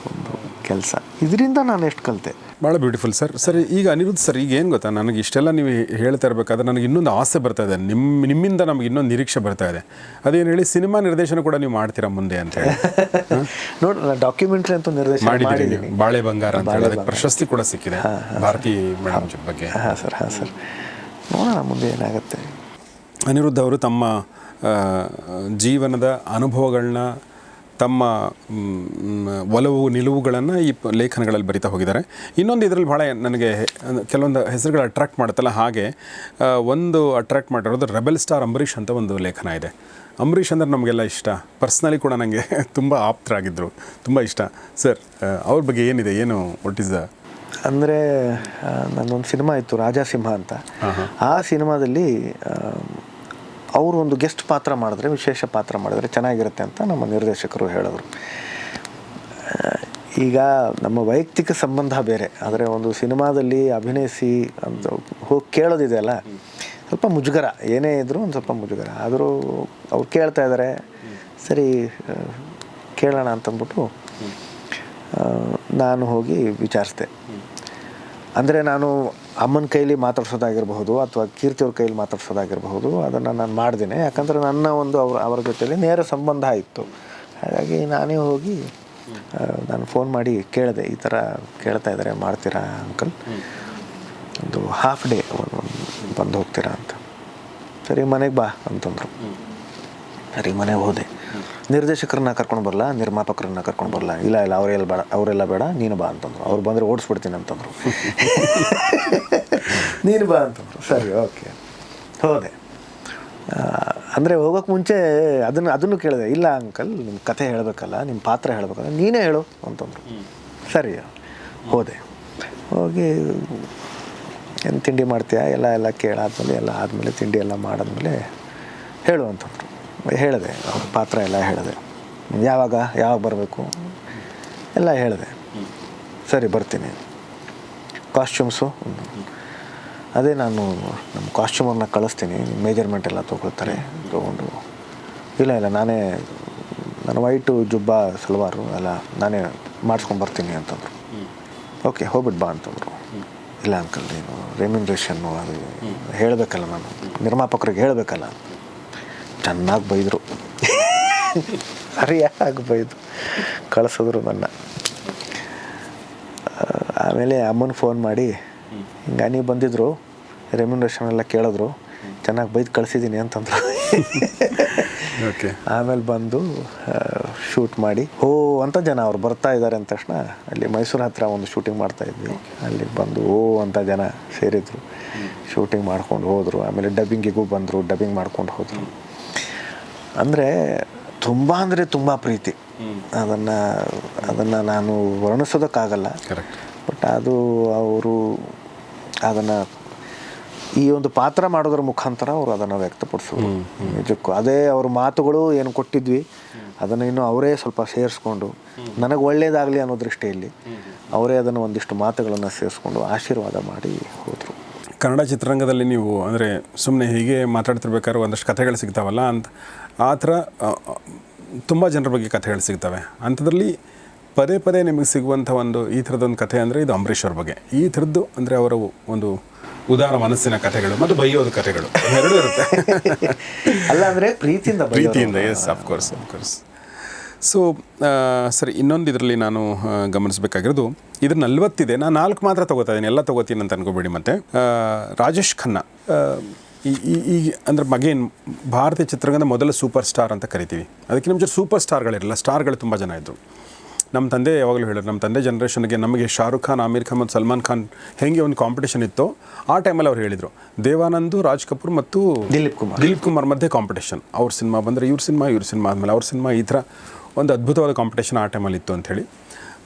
ಒಂದು ಕೆಲಸ. ಇದರಿಂದ ನಾನು ಎಷ್ಟು ಕಲಿತೆ. ಭಾಳ ಬ್ಯೂಟಿಫುಲ್ ಸರ್. ಸರಿ, ಈಗ ಅನಿರುದ್ಧ್ ಸರ್, ಈಗ ಏನು ಗೊತ್ತಾ, ನನಗೆ ಇಷ್ಟೆಲ್ಲ ನೀವು ಹೇಳ್ತಾ ಇರಬೇಕಾದ್ರೆ ನನಗೆ ಇನ್ನೊಂದು ಆಸೆ ಬರ್ತಾ ಇದೆ, ನಿಮ್ಮಿಂದ ನಮಗೆ ಇನ್ನೊಂದು ನಿರೀಕ್ಷೆ ಬರ್ತಾ ಇದೆ. ಅದೇನು ಹೇಳಿ, ಸಿನಿಮಾ ನಿರ್ದೇಶನ ಕೂಡ ನೀವು ಮಾಡ್ತೀರಾ ಮುಂದೆ ಅಂತ ಹೇಳಿ. ನೋಡಿ, ನಾನು ಡಾಕ್ಯುಮೆಂಟ್ರಿ ಅಂತ ನಿರ್ದೇಶನ ಮಾಡಿದ್ದೀನಿ, ಬಾಳೆ ಬಂಗಾರ ಅಂತ ಹೇಳಿ. ಅದಕ್ಕೆ ಪ್ರಶಸ್ತಿ ಕೂಡ ಸಿಕ್ಕಿದೆ ಭಾರತಿ ಮೇಡಮ್ ಬಗ್ಗೆ. ಹಾಂ ಸರ್, ನೋಡೋಣ ಮುಂದೆ ಏನಾಗುತ್ತೆ. ಅನಿರುದ್ಧ್ ಅವರು ತಮ್ಮ ಜೀವನದ ಅನುಭವಗಳನ್ನ, ತಮ್ಮ ಒಲವು ನಿಲುವುಗಳನ್ನು ಈ ಲೇಖನಗಳಲ್ಲಿ ಬರಿತಾ ಹೋಗಿದ್ದಾರೆ. ಇನ್ನೊಂದು ಇದರಲ್ಲಿ ಭಾಳ ನನಗೆ ಕೆಲವೊಂದು ಹೆಸರುಗಳು ಅಟ್ರಾಕ್ಟ್ ಮಾಡುತ್ತಲ್ಲ, ಹಾಗೆ ಒಂದು ಅಟ್ರಾಕ್ಟ್ ಮಾಡಿರೋದು ರೆಬೆಲ್ ಸ್ಟಾರ್ ಅಂಬರೀಷ್ ಅಂತ ಒಂದು ಲೇಖನ ಇದೆ. ಅಂಬರೀಷ್ ಅಂದರೆ ನಮಗೆಲ್ಲ ಇಷ್ಟ, ಪರ್ಸ್ನಲಿ ಕೂಡ ನನಗೆ ತುಂಬ ಆಪ್ತರಾಗಿದ್ದರು, ತುಂಬ ಇಷ್ಟ. ಸರ್, ಅವ್ರ ಬಗ್ಗೆ ಏನಿದೆ, ಏನು ವಾಟ್ ಈಸ್ ದ? ಅಂದರೆ ನನ್ನೊಂದು ಸಿನಿಮಾ ಇತ್ತು, ರಾಜಾಸಿಂಹ ಅಂತ. ಆ ಸಿನಿಮಾದಲ್ಲಿ ಅವರು ಒಂದು ಗೆಸ್ಟ್ ಪಾತ್ರ ಮಾಡಿದ್ರೆ, ವಿಶೇಷ ಪಾತ್ರ ಮಾಡಿದ್ರೆ ಚೆನ್ನಾಗಿರುತ್ತೆ ಅಂತ ನಮ್ಮ ನಿರ್ದೇಶಕರು ಹೇಳಿದ್ರು. ಈಗ ನಮ್ಮ ವೈಯಕ್ತಿಕ ಸಂಬಂಧ ಬೇರೆ, ಆದರೆ ಒಂದು ಸಿನಿಮಾದಲ್ಲಿ ಅಭಿನಯಿಸಿ ಅಂತ ಹೋಗಿ ಕೇಳೋದಿದೆಯಲ್ಲ, ಸ್ವಲ್ಪ ಮುಜುಗರ, ಏನೇ ಇದ್ದರೂ ಒಂದು ಸ್ವಲ್ಪ ಮುಜುಗರ. ಆದರೂ ಅವ್ರು ಕೇಳ್ತಾ ಇದ್ದಾರೆ, ಸರಿ ಕೇಳೋಣ ಅಂತಂದ್ಬಿಟ್ಟು ನಾನು ಹೋಗಿ ವಿಚಾರಿಸಿದೆ. ಅಂದರೆ ನಾನು ಅಮ್ಮನ ಕೈಲಿ ಮಾತಾಡ್ಸೋದಾಗಿರ್ಬಹುದು ಅಥವಾ ಕೀರ್ತಿಯವ್ರ ಕೈಲಿ ಮಾತಾಡ್ಸೋದಾಗಿರ್ಬಹುದು, ಅದನ್ನು ನಾನು ಮಾಡ್ದೇನೆ. ಯಾಕಂದರೆ ನನ್ನ ಒಂದು ಅವರ ಜೊತೆಲಿ ನೇರ ಸಂಬಂಧ ಇತ್ತು. ಹಾಗಾಗಿ ನಾನೇ ಹೋಗಿ ನಾನು ಫೋನ್ ಮಾಡಿ ಕೇಳಿದೆ, ಈ ಥರ ಕೇಳ್ತಾ ಇದ್ದಾರೆ, ಮಾಡ್ತೀರಾ ಅಂಕಲ್, ಒಂದು ಹಾಫ್ ಡೇ ಬಂದು ಹೋಗ್ತೀರಾ ಅಂತ. ಸರಿ, ಮನೆಗೆ ಬಾ ಅಂತಂದರು. ಸರಿ, ಮನೆಗೆ ಹೋದೆ. ನಿರ್ದೇಶಕರನ್ನ ಕರ್ಕೊಂಡು ಬರಲ್ಲ, ನಿರ್ಮಾಪಕರನ್ನ ಕರ್ಕೊಂಡು ಬರಲ್ಲ. ಇಲ್ಲ ಅವರೆಲ್ಲ ಬೇಡ, ನೀನು ಬಾ ಅಂತಂದರು. ಅವ್ರು ಬಂದರೆ ಓಡಿಸ್ಬಿಡ್ತೀನಿ ಅಂತಂದರು. ನೀನು ಬಾ ಅಂತಂದರು. ಸರಿ, ಓಕೆ, ಹೋದೆ. ಅಂದರೆ ಹೋಗೋಕ್ಕೆ ಮುಂಚೆ ಅದನ್ನು ಕೇಳಿದೆ. ಇಲ್ಲ ಅಂಕಲ್, ನಿಮ್ಮ ಕಥೆ ಹೇಳಬೇಕಲ್ಲ, ನಿಮ್ಮ ಪಾತ್ರ ಹೇಳಬೇಕಲ್ಲ, ನೀನೇ ಹೇಳು ಅಂತಂದರು. ಸರಿ, ಹೋದೆ. ಹೋಗಿ ಏನು ತಿಂಡಿ ಮಾಡ್ತೀಯಾ, ಎಲ್ಲ ಕೇಳಾದ್ಮೇಲೆ, ಎಲ್ಲ ಆದಮೇಲೆ ತಿಂಡಿ ಎಲ್ಲ ಮಾಡಾದ್ಮೇಲೆ ಹೇಳು ಅಂತಂದರು. ಹೇಳಿದೆ, ಅವ್ರ ಪಾತ್ರ ಎಲ್ಲ ಹೇಳಿದೆ, ಯಾವಾಗ ಬರಬೇಕು ಎಲ್ಲ ಹೇಳಿದೆ. ಸರಿ ಬರ್ತೀನಿ. ಕಾಸ್ಟ್ಯೂಮ್ಸು ಅದೇ ನಾನು ನಮ್ಮ ಕಾಸ್ಟ್ಯೂಮರ್ನ ಕಳಿಸ್ತೀನಿ, ಮೇಜರ್ಮೆಂಟ್ ಎಲ್ಲ ತೊಗೊಳ್ತಾರೆ. ತೊಗೊಂಡು ಇಲ್ಲ ನಾನು ವೈಟು ಜುಬ್ಬ ಸಲ್ವಾರು ಎಲ್ಲ ನಾನೇ ಮಾಡಿಸ್ಕೊಂಬರ್ತೀನಿ ಅಂತಂದರು. ಓಕೆ ಹೋಗ್ಬಿಟ್ಟು ಬಾ ಅಂತಂದರು. ಇಲ್ಲ ಅಂಕಲ್ ನೀನು ರೆಮ್ಯುನರೇಷನ್ನು ಅದು ಹೇಳಬೇಕಲ್ಲ, ನಾನು ನಿರ್ಮಾಪಕರಿಗೆ ಹೇಳಬೇಕಲ್ಲ. ಚೆನ್ನಾಗಿ ಬೈದರು, ಸರಿಯಾಗಿ ಬೈದು ಕಳಿಸಿದ್ರು ನನ್ನ. ಆಮೇಲೆ ಅಮ್ಮನ ಫೋನ್ ಮಾಡಿ ಹಿಂಗೆ ನೀವು ಬಂದಿದ್ದರು, ರೆಮ್ಯುನರೇಷನ್ ಎಲ್ಲ ಕೇಳಿದ್ರು, ಚೆನ್ನಾಗಿ ಬೈದು ಕಳಿಸಿದ್ದೀನಿ ಅಂತಂದ್ರು. ಓಕೆ. ಆಮೇಲೆ ಬಂದು ಶೂಟ್ ಮಾಡಿ ಅಂತ ಜನ ಅವ್ರು ಬರ್ತಾ ಇದ್ದಾರೆ ಅಂದ ತಕ್ಷಣ ಅಲ್ಲಿ ಮೈಸೂರು ಹತ್ರ ಒಂದು ಶೂಟಿಂಗ್ ಮಾಡ್ತಾಯಿದ್ವಿ, ಅಲ್ಲಿ ಬಂದು ಅಂತ ಜನ ಸೇರಿದ್ರು, ಶೂಟಿಂಗ್ ಮಾಡ್ಕೊಂಡು ಹೋದರು. ಆಮೇಲೆ ಡಬ್ಬಿಂಗಿಗೂ ಬಂದರು, ಡಬ್ಬಿಂಗ್ ಮಾಡ್ಕೊಂಡು ಹೋದರು. ಅಂದರೆ ತುಂಬ ಪ್ರೀತಿ. ಅದನ್ನು ನಾನು ವರ್ಣಿಸೋದಕ್ಕಾಗಲ್ಲ. ಬಟ್ ಅದು ಅವರು ಅದನ್ನು ಈ ಒಂದು ಪಾತ್ರ ಮಾಡೋದ್ರ ಮುಖಾಂತರ ಅವರು ಅದನ್ನು ವ್ಯಕ್ತಪಡಿಸೋದು. ನಿಜಕ್ಕೂ ಅದೇ ಅವ್ರ ಮಾತುಗಳು ಏನು ಕೊಟ್ಟಿದ್ವಿ ಅದನ್ನು ಇನ್ನೂ ಅವರೇ ಸ್ವಲ್ಪ ಸೇರಿಸ್ಕೊಂಡು ನನಗೆ ಒಳ್ಳೆಯದಾಗಲಿ ಅನ್ನೋ ದೃಷ್ಟಿಯಲ್ಲಿ ಅವರೇ ಅದನ್ನು ಒಂದಿಷ್ಟು ಮಾತುಗಳನ್ನು ಸೇರಿಸ್ಕೊಂಡು ಆಶೀರ್ವಾದ ಮಾಡಿ ಹೋದರು. ಕನ್ನಡ ಚಿತ್ರರಂಗದಲ್ಲಿ ನೀವು ಅಂದರೆ ಸುಮ್ಮನೆ ಹೀಗೆ ಮಾತಾಡ್ತಿರ್ಬೇಕಾದ್ರೆ ಒಂದಷ್ಟು ಕಥೆಗಳು ಸಿಗ್ತಾವಲ್ಲ ಆ ಥರ ತುಂಬ ಜನರ ಬಗ್ಗೆ ಕಥೆಗಳು ಸಿಗ್ತವೆ. ಅಂಥದ್ರಲ್ಲಿ ಪದೇ ನಿಮಗೆ ಸಿಗುವಂಥ ಈ ಥರದೊಂದು ಕಥೆ ಅಂದರೆ ಇದು ಅಂಬರೀಷ್ ಅವ್ರ ಬಗ್ಗೆ. ಈ ಥರದ್ದು ಅಂದರೆ ಅವರ ಒಂದು ಉದಾರ ಮನಸ್ಸಿನ ಕಥೆಗಳು ಮತ್ತು ಬೈಯೋದು ಕಥೆಗಳು ಎರಡೂ ಇರುತ್ತೆ. ಅಲ್ಲ ಅಂದರೆ ಪ್ರೀತಿಯಿಂದ. S, of course. ಸೊ ಸರಿ, ಇನ್ನೊಂದು ಇದರಲ್ಲಿ ನಾನು ಗಮನಿಸಬೇಕಾಗಿರೋದು, ಇದು 40 ಇದೆ, ನಾನು 4 ಮಾತ್ರ ತೊಗೋತಾ ಇದ್ದೀನಿ, ಎಲ್ಲ ತೊಗೋತೀನಿ ಅಂತ ಅನ್ಕೋಬೇಡಿ. ಮತ್ತು ರಾಜೇಶ್ ಖನ್ನಾ ಈ ಅಂದರೆ ಅಗೇನ್ ಭಾರತೀಯ ಚಿತ್ರರಂಗದ ಮೊದಲ ಸೂಪರ್ ಸ್ಟಾರ್ ಅಂತ ಕರಿತೀವಿ. ಅದಕ್ಕೆ ನಮ್ಮ ಜೊತೆ ಸೂಪರ್ ಸ್ಟಾರ್ಗಳಿರಲ್ಲ, ಸ್ಟಾರ್ಗಳು ತುಂಬ ಜನ ಇದ್ದರು. ನಮ್ಮ ತಂದೆ ಯಾವಾಗಲೂ ಹೇಳೋರು, ನಮ್ಮ ತಂದೆ ಜನ್ರೇಷನ್ಗೆ ನಮಗೆ ಶಾರುಖ್ ಖಾನ್, ಆಮಿರ್ ಖಾನ್ ಮತ್ತು ಸಲ್ಮಾನ್ ಖಾನ್ ಹೇಗೆ ಒಂದು ಕಾಂಪಿಟೇಷನ್ ಇತ್ತು ಆ ಟೈಮಲ್ಲಿ ಅವ್ರು ಹೇಳಿದರು, ದೇವಾನಂದ್, ರಾಜ್ ಕಪೂರ್ ಮತ್ತು ದಿಲೀಪ್ ಕುಮಾರ್ ಮಧ್ಯೆ ಕಾಂಪಿಟೇಷನ್. ಅವ್ರ ಸಿನಿಮಾ ಬಂದರೆ ಇವ್ರ ಸಿನಿಮಾ ಆದಮೇಲೆ ಅವ್ರ ಸಿನಿಮಾ, ಈ ಥರ ಒಂದು ಅದ್ಭುತವಾದ ಕಾಂಪಿಟೇಷನ್ ಆ ಟೈಮಲ್ಲಿ ಇತ್ತು ಅಂಥೇಳಿ.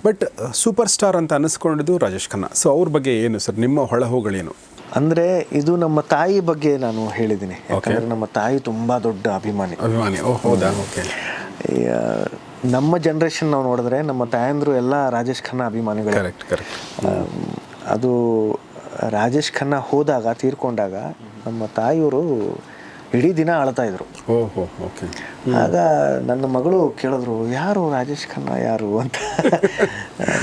ಬಟ್ ಸೂಪರ್ ಸ್ಟಾರ್ ಅಂತ ಅನ್ನಿಸ್ಕೊಂಡಿದ್ದು ರಾಜೇಶ್ ಖನ್ನಾ. ಸೊ ಅವ್ರ ಬಗ್ಗೆ ಏನು ಸರ್ ನಿಮ್ಮ ಹೊಳಹೋಗಳೇನು? ಅಂದರೆ ಇದು ನಮ್ಮ ತಾಯಿ ಬಗ್ಗೆ ನಾನು ಹೇಳಿದ್ದೀನಿ, ಯಾಕಂದರೆ ನಮ್ಮ ತಾಯಿ ತುಂಬ ದೊಡ್ಡ ಅಭಿಮಾನಿ. ಹೌದಾ? ಓಕೆ. ನಮ್ಮ ಜನ್ರೇಷನ್ ನಾವು ನೋಡಿದ್ರೆ ನಮ್ಮ ತಾಯಂದರು ಎಲ್ಲ ರಾಜೇಶ್ ಖನ್ನಾ ಅಭಿಮಾನಿಗಳು. ಕರೆಕ್ಟ್. ಅದು ರಾಜೇಶ್ ಖನ್ನಾ ತೀರ್ಕೊಂಡಾಗ ನಮ್ಮ ತಾಯಿಯವರು ಇಡೀ ದಿನ ಅಳ್ತಾ ಇದ್ರು. ಓಕೆ. ಆಗ ನನ್ನ ಮಗಳು ಕೇಳಿದ್ರು, ಯಾರು ರಾಜೇಶ್ ಖನ್ನಾ ಯಾರು ಅಂತ.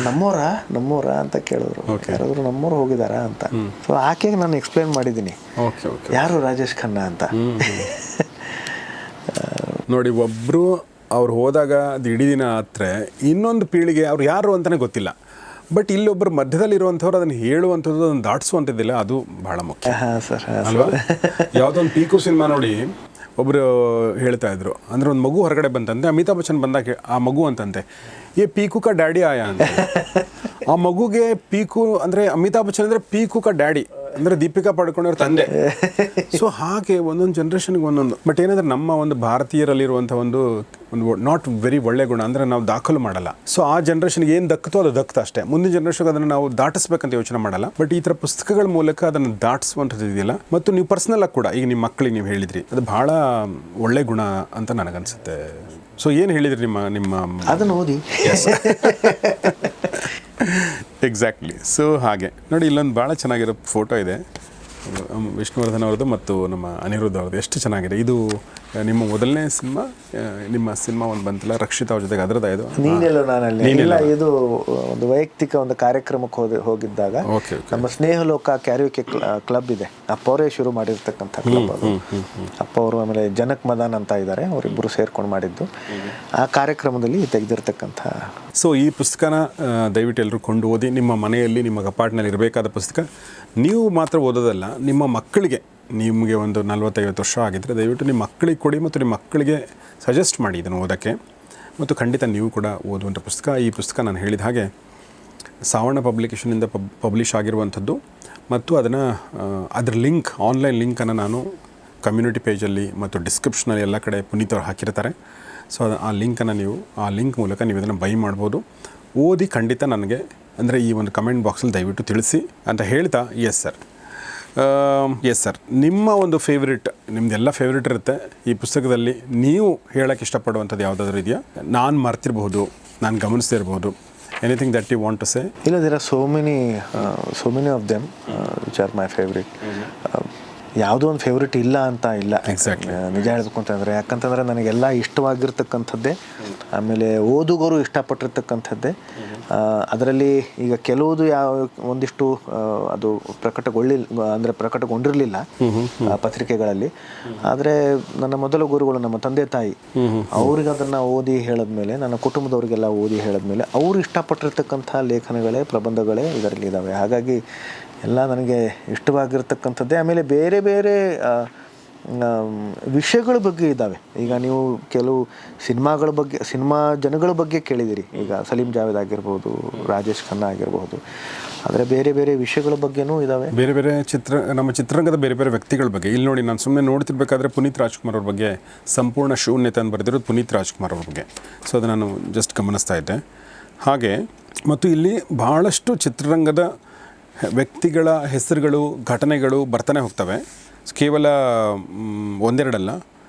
ನಮ್ಮೋರ ಅಂತ ಕೇಳಿದ್ರು. ಯಾರಾದರೂ ನಮ್ಮೋರು ಹೋಗಿದಾರಾ ಅಂತ. ಸೊ ಆಕೆಗೆ ನಾನು ಎಕ್ಸ್ಪ್ಲೇನ್ ಮಾಡಿದ್ದೀನಿ ಯಾರು ರಾಜೇಶ್ ಖನ್ನಾ ಅಂತ. ನೋಡಿ, ಒಬ್ಬರು ಅವ್ರು ಹೋದಾಗ ಅದು ಇಡೀ ದಿನ ಆದರೆ ಇನ್ನೊಂದು ಪೀಳಿಗೆ ಅವ್ರು ಯಾರು ಅಂತಲೇ ಗೊತ್ತಿಲ್ಲ. ಬಟ್ ಇಲ್ಲೊಬ್ಬರು ಮಧ್ಯದಲ್ಲಿರುವಂಥವ್ರು ಅದನ್ನು ಹೇಳುವಂಥದ್ದು, ಅದನ್ನು ದಾಟಿಸುವಂಥದ್ದಿಲ್ಲ, ಅದು ಭಾಳ ಮುಖ್ಯ ಅಲ್ವಾ? ಯಾವುದೊಂದು ಪೀಕು ಸಿನಿಮಾ ನೋಡಿ ಒಬ್ಬರು ಹೇಳ್ತಾ ಇದ್ರು, ಅಂದರೆ ಒಂದು ಮಗು ಹೊರಗಡೆ ಬಂತಂತೆ, ಅಮಿತಾಬ್ ಬಚ್ಚನ್ ಬಂದಾಗ ಆ ಮಗು ಅಂತಂತೆ ಪೀಕು ಕಾ ಡ್ಯಾಡಿ ಆಯಾ ಅಂತ. ಆ ಮಗುಗೆ ಪೀಕು ಅಂದರೆ ಅಮಿತಾಬ್ ಬಚ್ಚನ್ ಅಂದರೆ ಪೀಕು ಕಾ ಡ್ಯಾಡಿ ಅಂದರೆ ದೀಪಿಕಾ ಪಡ್ಕೊಂಡವ್ರ ತಂದೆ. ಸೊ ಹಾಗೆ ಒಂದೊಂದು ಜನ್ರೇಷನ್ಗೆ ಒಂದೊಂದು. ಬಟ್ ಏನಂದರೆ ನಮ್ಮ ಒಂದು ಭಾರತೀಯರಲ್ಲಿರುವಂಥ ಒಂದು ನಾಟ್ ವೆರಿ ಒಳ್ಳೆ ಗುಣ ಅಂದರೆ ನಾವು ದಾಖಲು ಮಾಡಲ್ಲ. ಸೊ ಆ ಜನ್ರೇಷನ್ಗೆ ಏನು ದಕ್ಕುತ್ತೋ ಅದು ದಕ್ತ ಅಷ್ಟೇ. ಮುಂದಿನ ಜನ್ರೇಷನ್ಗೆ ಅದನ್ನು ನಾವು ದಾಟಿಸ್ಬೇಕಂತ ಯೋಚನೆ ಮಾಡಲ್ಲ. ಬಟ್ ಈ ಥರ ಪುಸ್ತಕಗಳ ಮೂಲಕ ಅದನ್ನು ದಾಟಿಸುವಂಥದ್ದು ಇದೆಯಲ್ಲ, ಮತ್ತು ನೀವು ಪರ್ಸ್ನಲ್ ಆಗಿ ಕೂಡ ಈಗ ನಿಮ್ಮ ಮಕ್ಕಳಿಗೆ ನೀವು ಹೇಳಿದ್ರಿ, ಅದು ಭಾಳ ಒಳ್ಳೆ ಗುಣ ಅಂತ ನನಗನ್ಸುತ್ತೆ. ಸೊ ಏನು ಹೇಳಿದ್ರಿ ನಿಮ್ಮ ಅದನ್ನು ಓದಿ. ಎಕ್ಸಾಕ್ಟ್ಲಿ. ಸೊ ಹಾಗೆ ನೋಡಿ, ಇಲ್ಲೊಂದು ಭಾಳ ಚೆನ್ನಾಗಿರೋ ಫೋಟೋ ಇದೆ, ವಿಷ್ಣುವರ್ಧನ್ ಅವ್ರದ್ದು ಮತ್ತು ನಮ್ಮ ಅನಿರುದ್ಧ ಅವ್ರದ್ದು. ಎಷ್ಟು ಚೆನ್ನಾಗಿದೆ. ಇದು ನಿಮ್ಮ ಮೊದಲನೇ ಸಿನಿಮಾ, ನಿಮ್ಮ ಸಿನಿಮಾ ಒಂದು ಬಂತಲ್ಲ ರಕ್ಷಿತಾ ಅವ್ರ ಜೊತೆಗೆ, ಅದರದ್ದು ಇದು ನೀನೆಲ್ಲೋ ನಾನಲ್ಲಿ ಇಲ್ಲ, ಇದು ಒಂದು ವೈಯಕ್ತಿಕ ಒಂದು ಕಾರ್ಯಕ್ರಮಕ್ಕೆ ಹೋಗಿದ್ದಾಗ ನಮ್ಮ ಸ್ನೇಹಲೋಕ ಕ್ಯಾರಿಯೋಕೆ ಕ್ಲಬ್ ಇದೆ, ಅಪ್ಪ ಅವರೇ ಶುರು ಮಾಡಿರ್ತಕ್ಕಂಥ ಕ್ಲಬ್ ಅದು. ಅಪ್ಪ ಅವರು ಆಮೇಲೆ ಜನಕ್ ಮದಾನ್ ಅಂತ ಇದ್ದಾರೆ, ಅವರಿಬ್ಬರು ಸೇರ್ಕೊಂಡು ಮಾಡಿದ್ದು ಆ ಕಾರ್ಯಕ್ರಮದಲ್ಲಿ ತೆಗೆದಿರ್ತಕ್ಕಂಥ. ಸೊ ಈ ಪುಸ್ತಕನ ದಯವಿಟ್ಟು ಎಲ್ಲರೂ ಕೊಂಡು ಓದಿ. ನಿಮ್ಮ ಮನೆಯಲ್ಲಿ ನಿಮ್ಮ ಕಪಾಟಿನಲ್ಲಿ ಇರಬೇಕಾದ ಪುಸ್ತಕ. ನೀವು ಮಾತ್ರ ಓದೋದಲ್ಲ, ನಿಮ್ಮ ಮಕ್ಕಳಿಗೆ, ನಿಮಗೆ ಒಂದು 40-50 ವರ್ಷ ಆಗಿದ್ದರೆ ದಯವಿಟ್ಟು ನಿಮ್ಮ ಮಕ್ಕಳಿಗೆ ಕೊಡಿ ಮತ್ತು ನಿಮ್ಮ ಮಕ್ಕಳಿಗೆ ಸಜೆಸ್ಟ್ ಮಾಡಿ ಇದನ್ನು ಓದೋಕ್ಕೆ. ಮತ್ತು ಖಂಡಿತ ನೀವು ಕೂಡ ಓದುವಂಥ ಪುಸ್ತಕ. ಈ ಪುಸ್ತಕ ನಾನು ಹೇಳಿದ ಹಾಗೆ ಸಾವರ್ಣ ಪಬ್ಲಿಕೇಷನಿಂದ ಪಬ್ಲಿಷ್ ಆಗಿರುವಂಥದ್ದು. ಮತ್ತು ಅದರ ಲಿಂಕ್, ಆನ್ಲೈನ್ ಲಿಂಕನ್ನು ನಾನು ಕಮ್ಯುನಿಟಿ ಪೇಜಲ್ಲಿ ಮತ್ತು ಡಿಸ್ಕ್ರಿಪ್ಷನಲ್ಲಿ ಎಲ್ಲ ಕಡೆ ಪುನೀತ್ ಅವರು ಹಾಕಿರ್ತಾರೆ. ಸೊ ಆ ಲಿಂಕ್ ಮೂಲಕ ನೀವು ಇದನ್ನು ಬೈ ಮಾಡ್ಬೋದು. ಓದಿ ಖಂಡಿತ ನನಗೆ ಅಂದರೆ ಈ ಒಂದು ಕಮೆಂಟ್ ಬಾಕ್ಸಲ್ಲಿ ದಯವಿಟ್ಟು ತಿಳಿಸಿ ಅಂತ ಹೇಳ್ತಾ, ಎಸ್ ಸರ್. ಎಸ್ ಸರ್, ನಿಮ್ಮ ಒಂದು ಫೇವ್ರೆಟ್, ನಿಮ್ಮದೆಲ್ಲ ಫೇವ್ರೆಟ್ ಇರುತ್ತೆ ಈ ಪುಸ್ತಕದಲ್ಲಿ, ನೀವು ಹೇಳೋಕ್ಕೆ ಇಷ್ಟಪಡುವಂಥದ್ದು ಯಾವುದಾದ್ರೂ ಇದೆಯಾ? ನಾನು ಮರ್ತಿರ್ಬೋದು, ನಾನು ಗಮನಿಸ್ತಿರ್ಬೋದು, anything that you want to say? ಇಲ್ಲ, there are so many of them which are my favourite. ಯಾವುದೋ ಒಂದು ಫೇವ್ರೆಟ್ ಇಲ್ಲ ಅಂತ ಇಲ್ಲ, ನಿಜ ಹೇಳಬೇಕು ಅಂತಂದರೆ. ಯಾಕಂತಂದರೆ ನನಗೆಲ್ಲ ಇಷ್ಟವಾಗಿರ್ತಕ್ಕಂಥದ್ದೇ, ಆಮೇಲೆ ಓದುಗರು ಇಷ್ಟಪಟ್ಟಿರ್ತಕ್ಕಂಥದ್ದೇ. ಅದರಲ್ಲಿ ಈಗ ಕೆಲವುದು ಒಂದಿಷ್ಟು ಅದು ಪ್ರಕಟಗೊಂಡಿರಲಿಲ್ಲ ಪತ್ರಿಕೆಗಳಲ್ಲಿ. ಆದರೆ ನನ್ನ ಮೊದಲ ಗುರುಗಳು, ನಮ್ಮ ತಂದೆ ತಾಯಿ, ಅವ್ರಿಗೆ ಅದನ್ನು ಓದಿ ಹೇಳಿದ್ಮೇಲೆ, ನನ್ನ ಕುಟುಂಬದವರಿಗೆಲ್ಲ ಓದಿ ಹೇಳಿದ್ಮೇಲೆ, ಅವರು ಇಷ್ಟಪಟ್ಟಿರ್ತಕ್ಕಂಥ ಲೇಖನಗಳೇ, ಪ್ರಬಂಧಗಳೇ ಇದರಲ್ಲಿ ಇದ್ದಾವೆ. ಹಾಗಾಗಿ ಎಲ್ಲ ನನಗೆ ಇಷ್ಟವಾಗಿರ್ತಕ್ಕಂಥದ್ದೇ. ಆಮೇಲೆ ಬೇರೆ ಬೇರೆ ವಿಷಯಗಳ ಬಗ್ಗೆ ಇದ್ದಾವೆ. ಈಗ ನೀವು ಕೆಲವು ಸಿನಿಮಾ ಜನಗಳ ಬಗ್ಗೆ ಕೇಳಿದಿರಿ. ಈಗ ಸಲೀಂ ಜಾವೇದ್ ಆಗಿರ್ಬೋದು, ರಾಜೇಶ್ ಖನ್ನಾ ಆಗಿರ್ಬೋದು. ಆದರೆ ಬೇರೆ ಬೇರೆ ವಿಷಯಗಳ ಬಗ್ಗೆನೂ ಇದ್ದಾವೆ. ಬೇರೆ ಬೇರೆ ನಮ್ಮ ಚಿತ್ರರಂಗದ ಬೇರೆ ಬೇರೆ ವ್ಯಕ್ತಿಗಳ ಬಗ್ಗೆ. ಇಲ್ಲಿ ನೋಡಿ, ನಾನು ಸುಮ್ಮನೆ ನೋಡ್ತಿರ್ಬೇಕಾದ್ರೆ ಪುನೀತ್ ರಾಜ್ಕುಮಾರ್ ಅವ್ರ ಬಗ್ಗೆ ಸಂಪೂರ್ಣ ಶೂನ್ಯತೆ ಅಂತ ಬರೆದಿರೋದು ಪುನೀತ್ ರಾಜ್ಕುಮಾರ್ ಅವ್ರ ಬಗ್ಗೆ. ಸೊ ಅದು ನಾನು ಜಸ್ಟ್ ಗಮನಿಸ್ತಾ ಇದ್ದೆ. ಹಾಗೆ ಮತ್ತು ಇಲ್ಲಿ ಬಹಳಷ್ಟು ಚಿತ್ರರಂಗದ ವ್ಯಕ್ತಿಗಳ ಹೆಸರುಗಳು, ಘಟನೆಗಳು ಬರ್ತಾನೆ ಹೋಗ್ತವೆ. ಕೇವಲ ಒಂದೆರಡಲ್ಲ,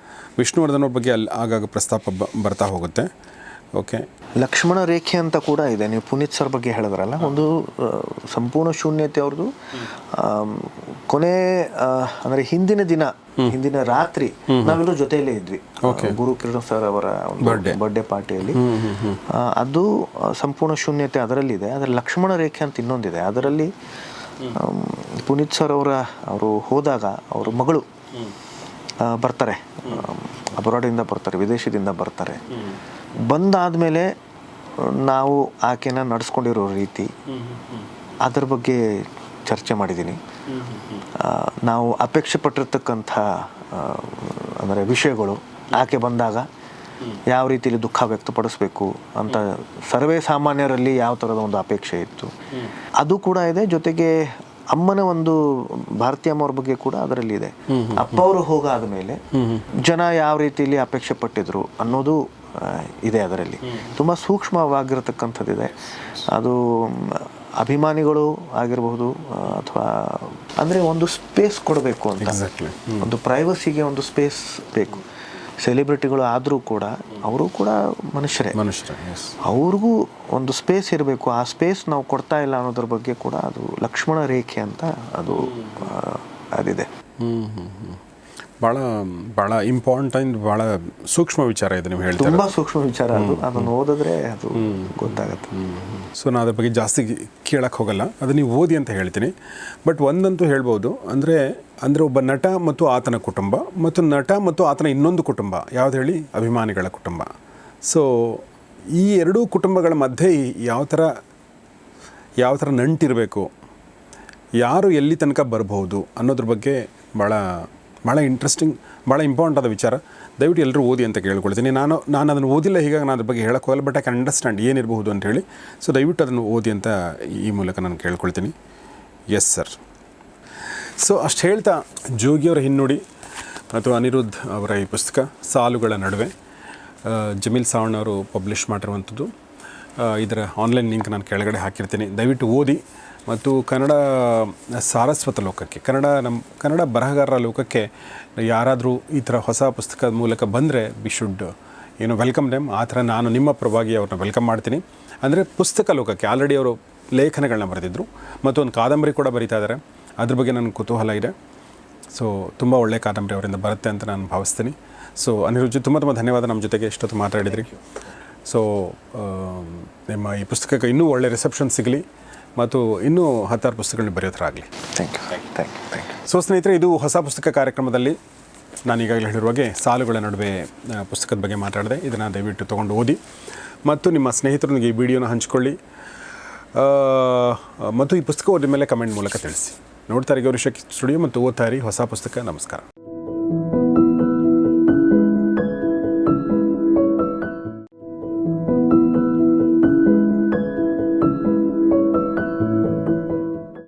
ವಿಷ್ಣುವರ್ಧನ್ ಅವ್ರ ಬಗ್ಗೆ ಆಗಾಗ ಪ್ರಸ್ತಾಪ ಬರ್ತಾ ಹೋಗುತ್ತೆ. ಓಕೆ, ಲಕ್ಷ್ಮಣ ರೇಖೆ ಅಂತ ಕೂಡ ಇದೆ. ನೀವು ಪುನೀತ್ ಸರ್ ಬಗ್ಗೆ ಹೇಳಿದ್ರಲ್ಲ, ಒಂದು ಸಂಪೂರ್ಣ ಶೂನ್ಯತೆ ಅವ್ರದ್ದು. ಕೊನೆ ಅಂದರೆ ಹಿಂದಿನ ರಾತ್ರಿ ನಾವೆಲ್ಲರೂ ಜೊತೆಯಲ್ಲೇ ಇದ್ವಿ, ಗುರು ಕಿರಣ್ ಸರ್ ಅವರ ಬರ್ಡೇ ಪಾರ್ಟಿಯಲ್ಲಿ. ಅದು ಸಂಪೂರ್ಣ ಶೂನ್ಯತೆ ಅದರಲ್ಲಿದೆ. ಆದರೆ ಲಕ್ಷ್ಮಣ ರೇಖೆ ಅಂತ ಇನ್ನೊಂದಿದೆ. ಅದರಲ್ಲಿ ಪುನೀತ್ ಸರ್ ಅವರು ಹೋದಾಗ ಅವ್ರ ಮಗಳು ಬರ್ತಾರೆ, ಅಬ್ರಾಡಿಂದ ಬರ್ತಾರೆ, ವಿದೇಶದಿಂದ ಬರ್ತಾರೆ. ಬಂದಾದಮೇಲೆ ನಾವು ಆಕೆನ ನಡೆಸ್ಕೊಂಡಿರೋ ರೀತಿ, ಅದರ ಬಗ್ಗೆ ಚರ್ಚೆ ಮಾಡಿದ್ದೀನಿ. ನಾವು ಅಪೇಕ್ಷೆ ಪಟ್ಟಿರ್ತಕ್ಕಂಥ ಅಂದರೆ ವಿಷಯಗಳು, ಆಕೆ ಬಂದಾಗ ಯಾವ ರೀತಿಯಲ್ಲಿ ದುಃಖ ವ್ಯಕ್ತಪಡಿಸ್ಬೇಕು ಅಂತ ಸರ್ವೇ ಸಾಮಾನ್ಯರಲ್ಲಿ ಯಾವ ಥರದ ಒಂದು ಅಪೇಕ್ಷೆ ಇತ್ತು, ಅದು ಕೂಡ ಇದೆ. ಜೊತೆಗೆ ಅಮ್ಮನ ಒಂದು ಭಾರತಿ ಅಮ್ಮವ್ರ ಬಗ್ಗೆ ಕೂಡ ಅದರಲ್ಲಿ ಇದೆ. ಅಪ್ಪ ಅವರು ಹೋಗಾದ ಮೇಲೆ ಜನ ಯಾವ ರೀತಿಯಲ್ಲಿ ಅಪೇಕ್ಷೆ ಪಟ್ಟಿದ್ರು ಅನ್ನೋದು ಇದೆ ಅದರಲ್ಲಿ. ತುಂಬ ಸೂಕ್ಷ್ಮವಾಗಿರತಕ್ಕಂಥದ್ದಿದೆ. ಅದು ಅಭಿಮಾನಿಗಳು ಆಗಿರಬಹುದು, ಅಥವಾ ಅಂದರೆ ಒಂದು ಸ್ಪೇಸ್ ಕೊಡಬೇಕು ಅಂತ, ಒಂದು ಪ್ರೈವಸಿಗೆ ಒಂದು ಸ್ಪೇಸ್ ಬೇಕು. ಸೆಲೆಬ್ರಿಟಿಗಳು ಆದರೂ ಕೂಡ ಅವರು ಕೂಡ ಮನುಷ್ಯರೇ, ಅವ್ರಿಗೂ ಒಂದು ಸ್ಪೇಸ್ ಇರಬೇಕು. ಆ ಸ್ಪೇಸ್ ನಾವು ಕೊಡ್ತಾ ಇಲ್ಲ ಅನ್ನೋದ್ರ ಬಗ್ಗೆ ಕೂಡ ಅದು ಲಕ್ಷ್ಮಣ ರೇಖೆ ಅಂತ ಅದಿದೆ. ಭಾಳ ಭಾಳ ಇಂಪಾರ್ಟೆಂಟ್, ಭಾಳ ಸೂಕ್ಷ್ಮ ವಿಚಾರ ಇದೆ ನೀವು ಹೇಳ್ತೀರಾ. ತುಂಬ ಸೂಕ್ಷ್ಮ ವಿಚಾರ ಅದು. ಅದನ್ನು ಓದಿದ್ರೆ ಅದು ಗೊತ್ತಾಗುತ್ತೆ. ಸೊ ನಾನು ಅದ್ರ ಬಗ್ಗೆ ಜಾಸ್ತಿ ಕೇಳಕ್ಕೆ ಹೋಗಲ್ಲ, ಅದು ನೀವು ಓದಿ ಅಂತ ಹೇಳ್ತೀನಿ. ಬಟ್ ಒಂದಂತೂ ಹೇಳ್ಬೋದು, ಅಂದರೆ ಒಬ್ಬ ನಟ ಮತ್ತು ಆತನ ಕುಟುಂಬ, ಮತ್ತು ನಟ ಮತ್ತು ಆತನ ಇನ್ನೊಂದು ಕುಟುಂಬ ಯಾವ್ದು ಹೇಳಿ, ಅಭಿಮಾನಿಗಳ ಕುಟುಂಬ. ಸೊ ಈ ಎರಡೂ ಕುಟುಂಬಗಳ ಮಧ್ಯೆ ಯಾವ ಥರ ನಂಟಿರಬೇಕು, ಯಾರು ಎಲ್ಲಿ ತನಕ ಬರ್ಬೋದು ಅನ್ನೋದ್ರ ಬಗ್ಗೆ ಭಾಳ ಇಂಟ್ರೆಸ್ಟಿಂಗ್, ಭಾಳ ಇಂಪಾರ್ಟೆಂಟ್ ಆದ ವಿಚಾರ. ದಯವಿಟ್ಟು ಎಲ್ಲರೂ ಓದಿ ಅಂತ ಕೇಳ್ಕೊಳ್ತೀನಿ. ನಾನು ಅದನ್ನು ಓದಿಲ್ಲ, ಹೀಗಾಗಿ ನಾನು ಅದ್ರ ಬಗ್ಗೆ ಹೇಳಕ್ಕೆ ಹೋಗಲ್ಲ. ಬಟ್ ಐ ಕ್ಯಾನ್ ಅಂಡರ್ಸ್ಟ್ಯಾಂಡ್ ಏನಿರಬಹುದು ಅಂತ ಹೇಳಿ. ಸೊ ದಯವಿಟ್ಟು ಅದನ್ನು ಓದಿ ಅಂತ ಈ ಮೂಲಕ ನಾನು ಕೇಳ್ಕೊಳ್ತೀನಿ. Yes sir. ಸೊ ಅಷ್ಟು ಹೇಳ್ತಾ, ಜೋಗಿಯವರ ಹಿನ್ನುಡಿ ಮತ್ತು ಅನಿರುದ್ಧ್ ಅವರ ಈ ಪುಸ್ತಕ ಸಾಲುಗಳ ನಡುವೆ, ಜಮೀಲ್ ಸಾವಣ್ಣ ಅವರು ಪಬ್ಲಿಷ್ ಮಾಡಿರುವಂಥದ್ದು. ಇದರ ಆನ್ಲೈನ್ ಲಿಂಕ್ ನಾನು ಕೆಳಗಡೆ ಹಾಕಿರ್ತೀನಿ, ದಯವಿಟ್ಟು ಓದಿ. ಮತ್ತು ಕನ್ನಡ ಸಾರಸ್ವತ ಲೋಕಕ್ಕೆ, ಕನ್ನಡ ಬರಹಗಾರರ ಲೋಕಕ್ಕೆ ಯಾರಾದರೂ ಈ ಥರ ಹೊಸ ಪುಸ್ತಕದ ಮೂಲಕ ಬಂದರೆ ವಿ ಶುಡ್ ವೆಲ್ಕಮ್ ದೆಮ್. ಆ ಥರ ನಾನು ನಿಮ್ಮ ಪರವಾಗಿ ಅವ್ರನ್ನ ವೆಲ್ಕಮ್ ಮಾಡ್ತೀನಿ. ಅಂದರೆ ಪುಸ್ತಕ ಲೋಕಕ್ಕೆ ಆಲ್ರೆಡಿ ಅವರು ಲೇಖನಗಳನ್ನ ಬರೆದಿದ್ದರು, ಮತ್ತು ಒಂದು ಕಾದಂಬರಿ ಕೂಡ ಬರೀತಾ ಇದ್ದಾರೆ. ಅದ್ರ ಬಗ್ಗೆ ನನಗೆ ಕುತೂಹಲ ಇದೆ. ಸೊ ತುಂಬ ಒಳ್ಳೆಯ ಕಾದಂಬರಿ ಅವರಿಂದ ಬರುತ್ತೆ ಅಂತ ನಾನು ಭಾವಿಸ್ತೀನಿ. ಸೊ ಅನಿರುದ್ಧ್, ತುಂಬ ಧನ್ಯವಾದ ನಮ್ಮ ಜೊತೆಗೆ ಇಷ್ಟೊತ್ತು ಮಾತಾಡಿದ್ರಿ. ಸೊ ನಿಮ್ಮ ಈ ಪುಸ್ತಕಕ್ಕೆ ಇನ್ನೂ ಒಳ್ಳೆ ರಿಸೆಪ್ಷನ್ ಸಿಗಲಿ, ಮತ್ತು ಇನ್ನೂ 10 ಪುಸ್ತಕಗಳನ್ನ ಬರೆಯೋ ಥರ ಆಗಲಿ. Thank you. ಸೊ ಸ್ನೇಹಿತರೆ, ಇದು ಹೊಸ ಪುಸ್ತಕ ಕಾರ್ಯಕ್ರಮದಲ್ಲಿ ನಾನು ಈಗಾಗಲೇ ಹೇಳಿರುವಾಗೆ ಸಾಲುಗಳ ನಡುವೆ ಪುಸ್ತಕದ ಬಗ್ಗೆ ಮಾತಾಡಿದೆ. ಇದನ್ನು ದಯವಿಟ್ಟು ತೊಗೊಂಡು ಓದಿ, ಮತ್ತು ನಿಮ್ಮ ಸ್ನೇಹಿತರೊಂದಿಗೆ ಈ ವಿಡಿಯೋನ ಹಂಚ್ಕೊಳ್ಳಿ, ಮತ್ತು ಈ ಪುಸ್ತಕ ಓದಿದ ಮೇಲೆ ಕಮೆಂಟ್ ಮೂಲಕ ತಿಳಿಸಿ. ನೋಡ್ತಾ ಇರಿ ಗೌರಿ ಶಕಿ ಸ್ಟುಡಿಯೋ ಮತ್ತು ಓದ್ತಾ ಇರಿ ಹೊಸ ಪುಸ್ತಕ. ನಮಸ್ಕಾರ.